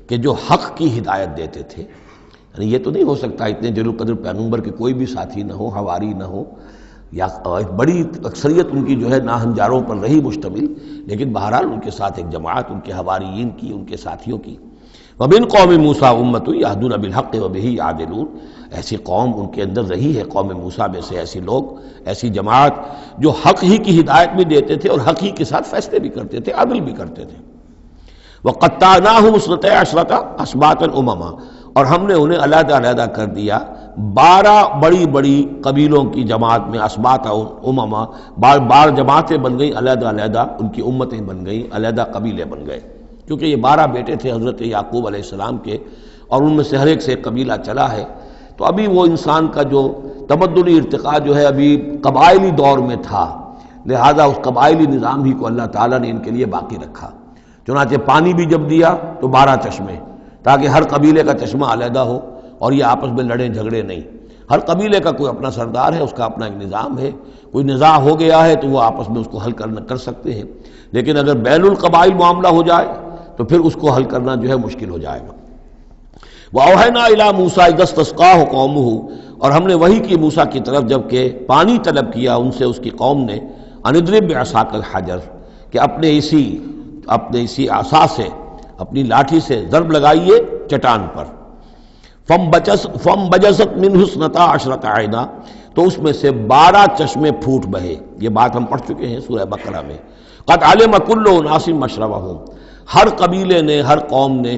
Speaker 1: کہ جو حق کی ہدایت دیتے تھے۔ یعنی یہ تو نہیں ہو سکتا اتنے جلیل القدر پیغمبر کے کوئی بھی ساتھی نہ ہو، حواری نہ ہو، یا بڑی اکثریت ان کی جو ہے ناہنجاروں پر رہی مشتمل، لیکن بہرحال ان کے ساتھ ایک جماعت ان کے حواریین کی، ان کے ساتھیوں کی۔ وَمِن قوم موسیٰ امۃ یہدون بالحق وبہ یعدلون، ایسی قوم ان کے اندر رہی ہے، قوم موسیٰ میں سے ایسی لوگ، ایسی جماعت جو حق ہی کی ہدایت بھی دیتے تھے اور حق ہی کے ساتھ فیصلے بھی کرتے تھے، عدل بھی کرتے تھے۔ وَقَطَّعْنَاهُمْ اثْنَتَيْ عَشْرَةَ أَسْبَاطًا أُمَمًا، اور ہم نے انہیں علیحدہ علیحدہ کر دیا 12 بڑی بڑی قبیلوں کی جماعت میں، اسباط امما، بار جماعتیں بن گئیں علیحدہ علیحدہ، ان کی امتیں بن گئیں، علیحدہ قبیلے بن گئے، کیونکہ یہ 12 بیٹے تھے حضرت یعقوب علیہ السلام کے، اور ان میں سے ہر ایک سے ایک قبیلہ چلا ہے۔ تو ابھی وہ انسان کا جو تمدنی ارتقاء جو ہے ابھی قبائلی دور میں تھا، لہذا اس قبائلی نظام ہی کو اللہ تعالیٰ نے ان کے لیے باقی رکھا۔ چنانچہ پانی بھی جب دیا تو 12 چشمے، تاکہ ہر قبیلے کا چشمہ علیحدہ ہو اور یہ آپس میں لڑیں جھگڑے نہیں۔ ہر قبیلے کا کوئی اپنا سردار ہے، اس کا اپنا ایک نظام ہے، کوئی نزاع ہو گیا ہے تو وہ آپس میں اس کو حل کر سکتے ہیں، لیکن اگر بین القبائل معاملہ ہو جائے تو پھر اس کو حل کرنا جو ہے مشکل ہو جائے گا۔ وَأَوْحَيْنَا إِلَىٰ مُوسَىٰ إِذْ اسْتَسْقَاهُ قَوْمُهُ، اور ہم نے وحی کی موسیٰ کی طرف جب کہ پانی طلب کیا ان سے اس کی قوم نے، أَنِ اضْرِب بِعَصَاكَ الْحَجَرَ، کہ اپنے اسی عصا سے، اپنی لاٹھی سے ضرب لگائیے چٹان پر۔ فَانْبَجَسَتْ مِنْهُ اثْنَتَا عَشْرَةَ عَيْنًا، تو اس میں سے 12 چشمے پھوٹ بہے۔ یہ بات ہم پڑھ چکے ہیں سورہ بقرہ میں۔ قَدْ عَلِمَ كُلُّ أُنَاسٍ مَشْرَبَهُمْ، ہر قبیلے نے، ہر قوم نے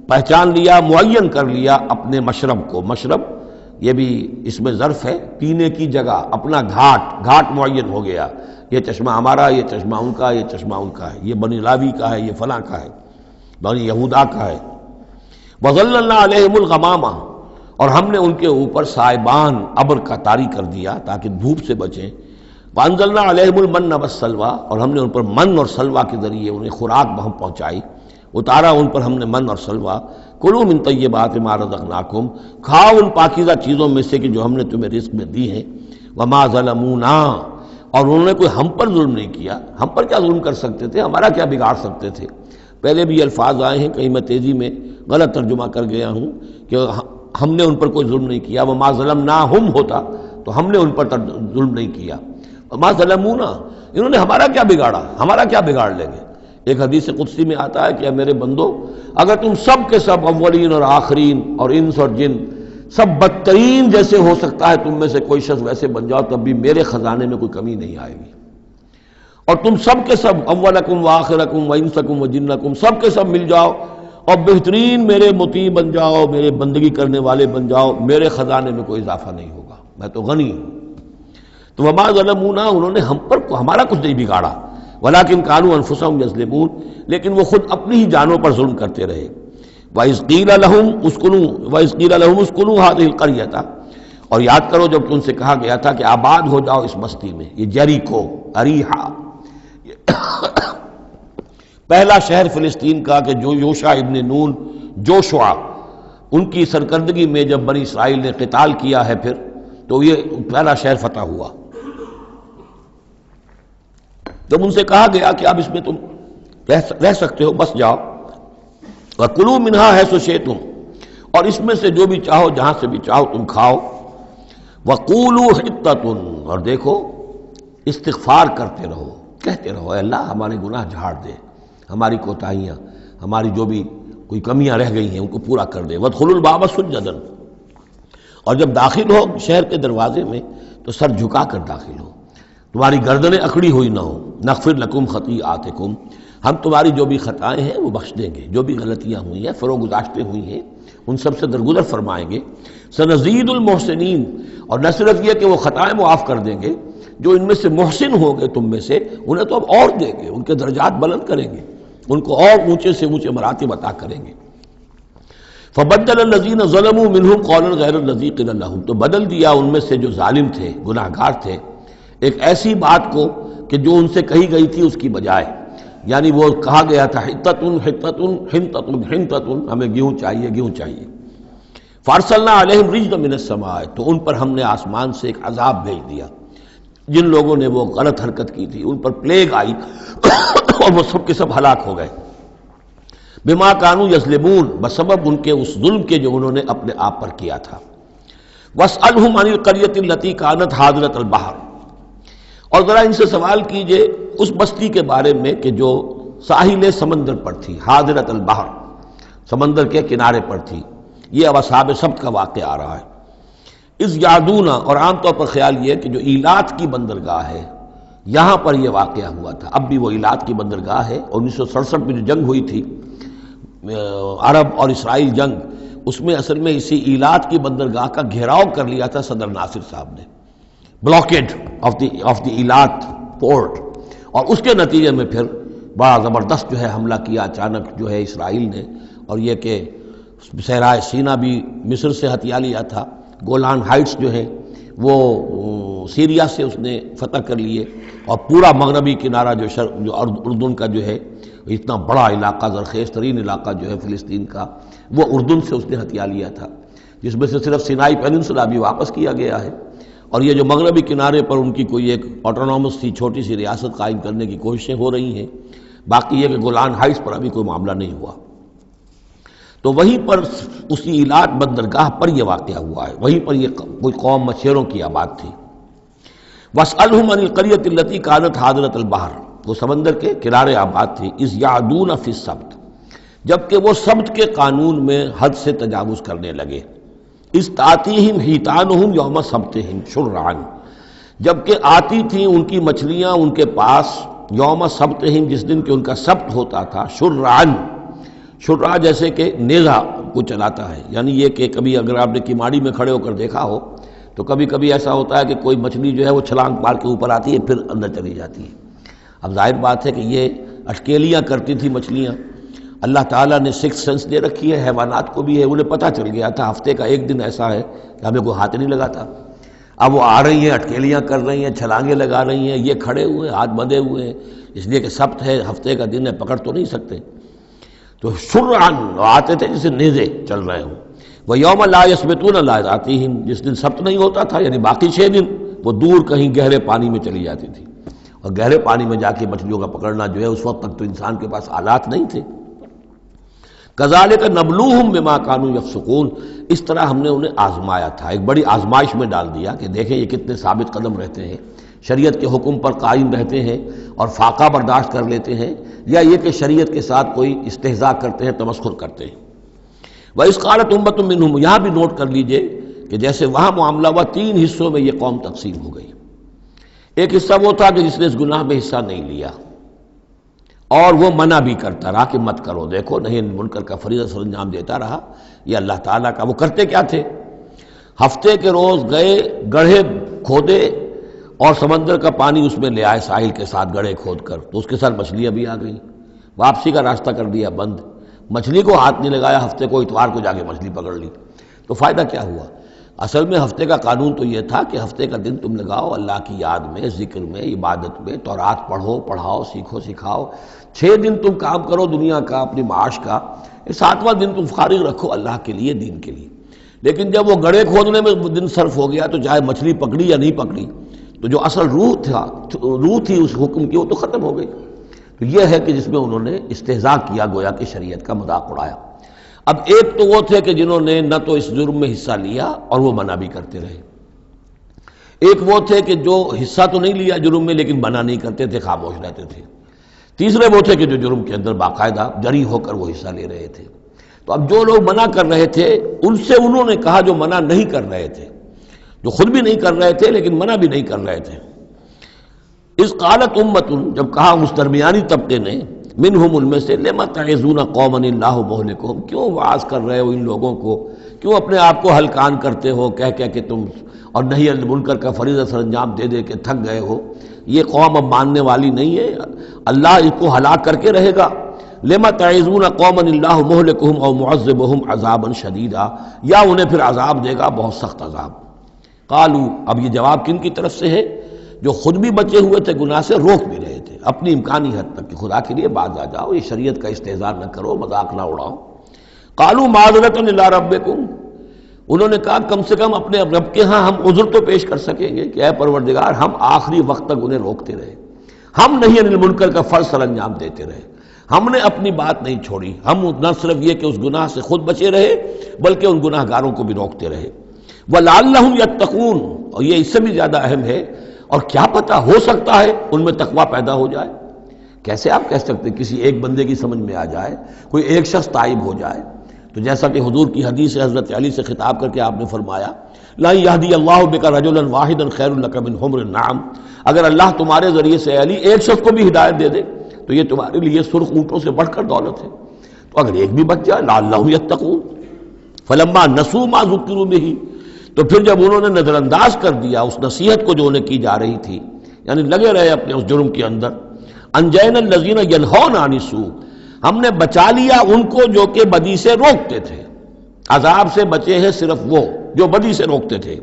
Speaker 1: پہچان لیا، معین کر لیا اپنے مشرب کو۔ مشرب یہ بھی اس میں ظرف ہے، پینے کی جگہ، اپنا گھاٹ معین ہو گیا، یہ چشمہ ہمارا، یہ چشمہ ان کا، یہ چشمہ ان کا ہے، یہ بنی لاوی کا ہے، یہ فلاں کا ہے، بنی یہودا کا ہے۔ وَظَلَّلْنَا عَلَيْهِمُ الْغَمَامَ، اور ہم نے ان کے اوپر سائبان ابر کا طاری کر دیا تاکہ دھوپ سے بچیں. وانزلنا علیہم المن والسلویٰ، اور ہم نے ان پر من اور سلویٰ کے ذریعے انہیں خوراک بہم پہنچائی. اتارا ان پر ہم نے من اور سلویٰ. کلوا من طیبات ما رزقناکم، کھاؤ ان پاکیزہ چیزوں میں سے کہ جو ہم نے تمہیں رزق میں دی ہیں. وما ظلمونا، اور انہوں نے کوئی ہم پر ظلم نہیں کیا. ہم پر کیا ظلم کر سکتے تھے، ہمارا کیا بگاڑ سکتے تھے. پہلے بھی یہ الفاظ آئے ہیں، کہیں میں تیزی میں غلط ترجمہ کر گیا ہوں کہ ہم نے ان پر کوئی ظلم نہیں کیا. وما ظلمناہم ہوتا تو ہم نے ان پر ظلم نہیں کیا. وما ظلمونا، انہوں نے ہمارا کیا بگاڑا، ہمارا کیا بگاڑ لیں گے. ایک حدیث قدسی میں آتا ہے کہ اے میرے بندو، اگر تم سب کے سب اولین اور آخرین اور انس اور جن سب بدترین جیسے ہو سکتا ہے تم میں سے کوئی شخص ویسے بن جاؤ، تب بھی میرے خزانے میں کوئی کمی نہیں آئے گی. اور تم سب کے سب اولکم وآخرکم وانسکم وجنکم سب کے سب مل جاؤ اور بہترین میرے مطیع بن جاؤ، میرے بندگی کرنے والے بن جاؤ، میرے خزانے میں کوئی اضافہ نہیں ہوگا، میں تو غنی ہوں. تو وما ظلمونا، انہوں نے ہم پر ہمارا کچھ نہیں بگاڑا. ولکن کانوا انفسہم یظلمون، لیکن وہ خود اپنی ہی جانوں پر ظلم کرتے رہے. وَإِذْ قِيلَ لَهُمُ اسْكُنُوا هَٰذِهِ الْقَرْيَةَ، اور یاد کرو جب کہ ان سے کہا گیا تھا کہ آباد ہو جاؤ اس بستی میں. یہ جیریکو، اریحا، پہلا شہر فلسطین کا کہ جو یوشع ابن نون جوشع ان کی سرکردگی میں جب بنی اسرائیل نے قتال کیا ہے پھر، تو یہ پہلا شہر فتح ہوا. جب ان سے کہا گیا کہ اب اس میں تم رہ سکتے ہو، بس جاؤ. وَكُلُوا مِنْهَا حَيْثُ شِئْتُمْ، اور اس میں سے جو بھی چاہو، جہاں سے بھی چاہو تم کھاؤ. وَقُولُوا حِطَّةٌ، اور دیکھو استغفار کرتے رہو، کہتے رہو اے اللہ ہمارے گناہ جھاڑ دے، ہماری کوتاہیاں، ہماری جو بھی کوئی کمیاں رہ گئی ہیں ان کو پورا کر دے. وَادْخُلُوا الْبَابَ سُجَّدًا، اور جب داخل ہو شہر کے دروازے میں تو سر جھکا کر داخل ہو، تمہاری گردنیں اکڑی ہوئی نہ ہو. نغفر لکم خطیئاتکم، ہم تمہاری جو بھی خطائیں ہیں وہ بخش دیں گے، جو بھی غلطیاں ہوئی ہیں فروغ گزاشتیں ہوئی ہیں ان سب سے درگزر فرمائیں گے. سنزید المحسنین، اور نہ صرف یہ کہ وہ خطائیں معاف کر دیں گے، جو ان میں سے محسن ہوں گے تم میں سے انہیں تو اب اور دیں گے، ان کے درجات بلند کریں گے، ان کو اور اونچے سے اونچے مراتب عطا کریں گے. فبدل الذین ظلموا منہم قولا غیر الذی قیل لہم، تو بدل دیا ان میں سے جو ظالم تھے، گناہ گار تھے، ایک ایسی بات کو کہ جو ان سے کہی گئی تھی اس کی بجائے. یعنی وہ کہا گیا تھا حطتن حطتن حنطتن حنطتن، ہمیں گیہوں چاہیے گیہوں چاہیے. فارسلنا علیہم رجزا من السماء، تو ان پر ہم نے آسمان سے ایک عذاب بھیج دیا. جن لوگوں نے وہ غلط حرکت کی تھی ان پر پلیگ آئی اور وہ سب کے سب ہلاک ہو گئے. بما کانوا یظلمون، بسبب ان کے اس ظلم کے جو انہوں نے اپنے آپ پر کیا تھا. واسألہم عن القریۃ التی کانت حاضرۃ البحر، اور ذرا ان سے سوال کیجئے اس بستی کے بارے میں کہ جو ساحل سمندر پر تھی، حاضرۃ البحر، سمندر کے کنارے پر تھی. یہ اب اصحاب سبت کا واقعہ آ رہا ہے. اس یادونا، اور عام طور پر خیال یہ کہ جو ایلات کی بندرگاہ ہے یہاں پر یہ واقعہ ہوا تھا. اب بھی وہ ایلات کی بندرگاہ ہے. 1967 میں جو جنگ ہوئی تھی عرب اور اسرائیل جنگ، اس میں اصل میں اسی ایلات کی بندرگاہ کا گھیراؤ کر لیا تھا صدر ناصر صاحب نے، بلاکیڈ آف دی ایلات پورٹ، اور اس کے نتیجے میں پھر بڑا زبردست جو ہے حملہ کیا اچانک جو ہے اسرائیل نے. اور یہ کہ صحرائے سینا بھی مصر سے ہتھیا لیا تھا، گولان ہائٹس جو ہیں وہ سیریا سے اس نے فتح کر لیے، اور پورا مغربی کنارہ جو اردن کا جو ہے اتنا بڑا علاقہ، زرخیز ترین علاقہ جو ہے فلسطین کا، وہ اردن سے اس نے ہتھیا لیا تھا، جس میں سے صرف سینائی پیننسولا بھی واپس کیا گیا ہے. اور یہ جو مغربی کنارے پر ان کی کوئی ایک آٹونومس سی چھوٹی سی ریاست قائم کرنے کی کوششیں ہو رہی ہیں. باقی یہ کہ گولان ہائٹس پر ابھی کوئی معاملہ نہیں ہوا. تو وہیں پر اسی ایلات بندرگاہ پر یہ واقعہ ہوا ہے، وہیں پر یہ کوئی قوم مچھیروں کی آباد تھی. واسألہم عن القریۃ التی کانت حاضرۃ البحر، وہ سمندر کے کنارے آباد تھی. اذ یعدون فی السبت، جبکہ وہ سبت کے قانون میں حد سے تجاوز کرنے لگے. اذ تأتیہم حیتانہم یوم سبتہم شرعا، جبکہ آتی تھیں ان کی مچھلیاں ان کے پاس یوم سبتہم، جس دن کہ ان کا سبت ہوتا تھا، شرعا، شرع جیسے کہ نیزہ کو چلاتا ہے. یعنی یہ کہ کبھی اگر آپ نے کماڑی میں کھڑے ہو کر دیکھا ہو تو کبھی کبھی ایسا ہوتا ہے کہ کوئی مچھلی جو ہے وہ چھلانگ مار کے اوپر آتی ہے پھر اندر چلی جاتی ہے. اب ظاہر بات ہے کہ یہ اٹکیلیاں کرتی تھی مچھلیاں، اللہ تعالیٰ نے سکس سینس دے رکھی ہے، حیوانات کو بھی ہے، انہیں پتہ چل گیا تھا ہفتے کا ایک دن ایسا ہے کہ ہمیں کوئی ہاتھ نہیں لگاتا. اب وہ آ رہی ہیں، اٹکیلیاں کر رہی ہیں، چھلانگیں لگا رہی ہیں، یہ کھڑے ہوئے ہیں، ہاتھ بندھے ہوئے ہیں، اس لیے کہ سبت ہے، ہفتے کا دن ہے، پکڑ تو نہیں سکتے. تو شرعاً آتے تھے جسے نیزے چل رہے ہوں. وہ یوم لا یثبتون لا یاتیہم، جس دن سبت نہیں ہوتا تھا یعنی باقی 6 دن وہ دور کہیں گہرے پانی میں چلی جاتی تھی، اور گہرے پانی میں جا کے مچھلیوں کا پکڑنا جو ہے اس وقت تک تو انسان کے پاس آلات نہیں تھے. کذالک نبلوہم بما کانوا یفسقون، اس طرح ہم نے انہیں آزمایا تھا، ایک بڑی آزمائش میں ڈال دیا کہ دیکھیں یہ کتنے ثابت قدم رہتے ہیں، شریعت کے حکم پر قائم رہتے ہیں اور فاقہ برداشت کر لیتے ہیں، یا یہ کہ شریعت کے ساتھ کوئی استہزاء کرتے ہیں، تمسخر کرتے ہیں. وَإِذْ قَالَتْ أُمَّةٌ مِّنْهُمْ، یہاں بھی نوٹ کر لیجئے کہ جیسے وہاں معاملہ ہوا 3 حصوں میں یہ قوم تقسیم ہو گئی. ایک حصہ وہ تھا کہ جس نے اس گناہ میں حصہ نہیں لیا اور وہ منع بھی کرتا رہا کہ مت کرو، دیکھو نہیں منکر کا فریضہ سر انجام دیتا رہا. یہ اللہ تعالیٰ کا، وہ کرتے کیا تھے؟ ہفتے کے روز گئے، گڑھے کھودے اور سمندر کا پانی اس میں لے آئے ساحل کے ساتھ گڑھے کھود کر، تو اس کے ساتھ مچھلیاں بھی آ گئیں، واپسی کا راستہ کر دیا بند. مچھلی کو ہاتھ نہیں لگایا، ہفتے کو اتوار کو جا کے مچھلی پکڑ لی. تو فائدہ کیا ہوا؟ اصل میں ہفتے کا قانون تو یہ تھا کہ ہفتے کا دن تم لگاؤ اللہ کی یاد میں، ذکر میں، عبادت میں، تورات پڑھو، پڑھاؤ، سیکھو، سکھاؤ. 6 دن تم کام کرو دنیا کا، اپنی معاش کا، 7واں دن تم فارغ رکھو اللہ کے لیے، دین کے لیے. لیکن جب وہ گڑھے کھودنے میں دن صرف ہو گیا تو چاہے مچھلی پکڑی یا نہیں پکڑی، تو جو اصل روح تھی اس حکم کی وہ تو ختم ہو گئی. تو یہ ہے کہ جس میں انہوں نے استہزاء کیا، گویا کہ شریعت کا مذاق اڑایا. اب ایک تو وہ تھے کہ جنہوں نے نہ تو اس جرم میں حصہ لیا اور وہ منع بھی کرتے رہے. ایک وہ تھے کہ جو حصہ تو نہیں لیا جرم میں لیکن منع نہیں کرتے تھے، خاموش رہتے تھے. تیسرے وہ تھے کہ جو جرم کے اندر باقاعدہ جری ہو کر وہ حصہ لے رہے تھے. تو اب جو لوگ منع کر رہے تھے ان سے انہوں نے کہا جو منع نہیں کر رہے تھے، جو خود بھی نہیں کر رہے تھے لیکن منع بھی نہیں کر رہے تھے. اذ قالت امۃ، جب کہا اس درمیانی طبقے نے، منہم، ان میں سے، لما تعظون قوما اللہ مہلکہم، کیوں وعظ کر رہے ہو ان لوگوں کو، کیوں اپنے آپ کو ہلکان کرتے ہو کہہ کہہ کہ تم، اور نہی عن المنکر کا فریضہ سر انجام دے دے کے تھک گئے ہو. یہ قوم اب ماننے والی نہیں ہے، اللہ اس کو ہلاک کر کے رہے گا. لما تعظون قوما اللہ مہلکہم او معذبہم عذابا شدیدا، یا انہیں پھر عذاب دے گا بہت سخت عذاب. قالوا، اب یہ جواب کن کی طرف سے ہے؟ جو خود بھی بچے ہوئے تھے گناہ سے، روک بھی رہے تھے اپنی امکانی حد تک کہ خدا کے لیے باز آ جاؤ، یہ شریعت کا استہزاء نہ کرو، مذاق نہ اڑاؤ. قالوا معذرۃ الی ربکم، انہوں نے کہا کم سے کم اپنے رب کے ہاں ہم عذر تو پیش کر سکیں گے کہ اے پروردگار، ہم آخری وقت تک انہیں روکتے رہے، ہم نہیں عن المنکر کا فرض سر انجام دیتے رہے، ہم نے اپنی بات نہیں چھوڑی. ہم نہ صرف یہ کہ اس گناہ سے خود بچے رہے بلکہ ان گناہ گاروں کو بھی روکتے رہے. وَلَعَلَّهُمْ يَتَّقُونَ، اور یہ اس سے بھی زیادہ اہم ہے، اور کیا پتہ ہو سکتا ہے ان میں تقویٰ پیدا ہو جائے. کیسے آپ کہہ سکتے کسی ایک بندے کی سمجھ میں آ جائے، کوئی ایک شخص تائب ہو جائے؟ تو جیسا کہ حضور کی حدیث حضرت علی سے خطاب کر کے آپ نے فرمایا، لا یہدی اللہ بک رجلا واحدا خیر لک من حمر النعم، اگر اللہ تمہارے ذریعے سے علی ایک شخص کو بھی ہدایت دے دے تو یہ تمہارے لیے سرخ اونٹوں سے بڑھ کر دولت ہے. تو اگر ایک بھی بچ جائے، لعلہم یتقون. فلما نسوا ما ذکروا بہ، تو پھر جب انہوں نے نظر انداز کر دیا اس نصیحت کو جو انہیں کی جا رہی تھی، یعنی لگے رہے اپنے اس جرم کے اندر، انجینا الذین ینہون عن السوء، ہم نے بچا لیا ان کو جو کہ بدی سے روکتے تھے. عذاب سے بچے ہیں صرف وہ جو بدی سے روکتے تھے.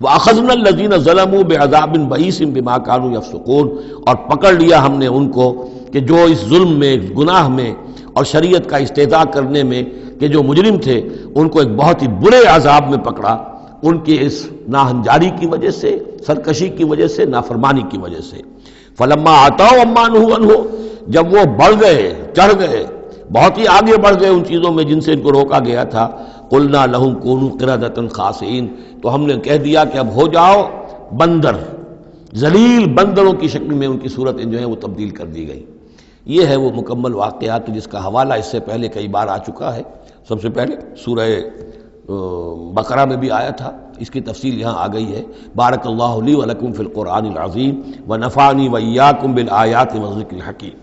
Speaker 1: وَأَخَذْنَا الَّذِينَ ظَلَمُوا بِعَذَابٍ بَئِيسٍ بِمَا كَانُوا يَفْسُقُونَ، اور پکڑ لیا ہم نے ان کو کہ جو اس ظلم میں، گناہ میں اور شریعت کا استہزاء کرنے میں کہ جو مجرم تھے، ان کو ایک بہت ہی برے عذاب میں پکڑا، ان کی اس ناہنجاری کی وجہ سے، سرکشی کی وجہ سے، نافرمانی کی وجہ سے. فلما عتوا عما نہوا عنہ، جب وہ بڑھ گئے، چڑھ گئے، بہت ہی آگے بڑھ گئے ان چیزوں میں جن سے ان کو روکا گیا تھا، قلنا لہم کونوا قردۃ خاسئین، تو ہم نے کہہ دیا کہ اب ہو جاؤ بندر، ذلیل بندروں کی شکل میں ان کی صورتیں جو ہیں وہ تبدیل کر دی گئی. یہ ہے وہ مکمل واقعات جس کا حوالہ اس سے پہلے کئی بار آ چکا ہے. سب سے پہلے سورہ بقرہ میں بھی آیا تھا، اس کی تفصیل یہاں آ گئی ہے. بارک اللہ لی و لکم فی القرآن العظیم و نفعنی و ایاکم بالآیات والذکر الحکیم.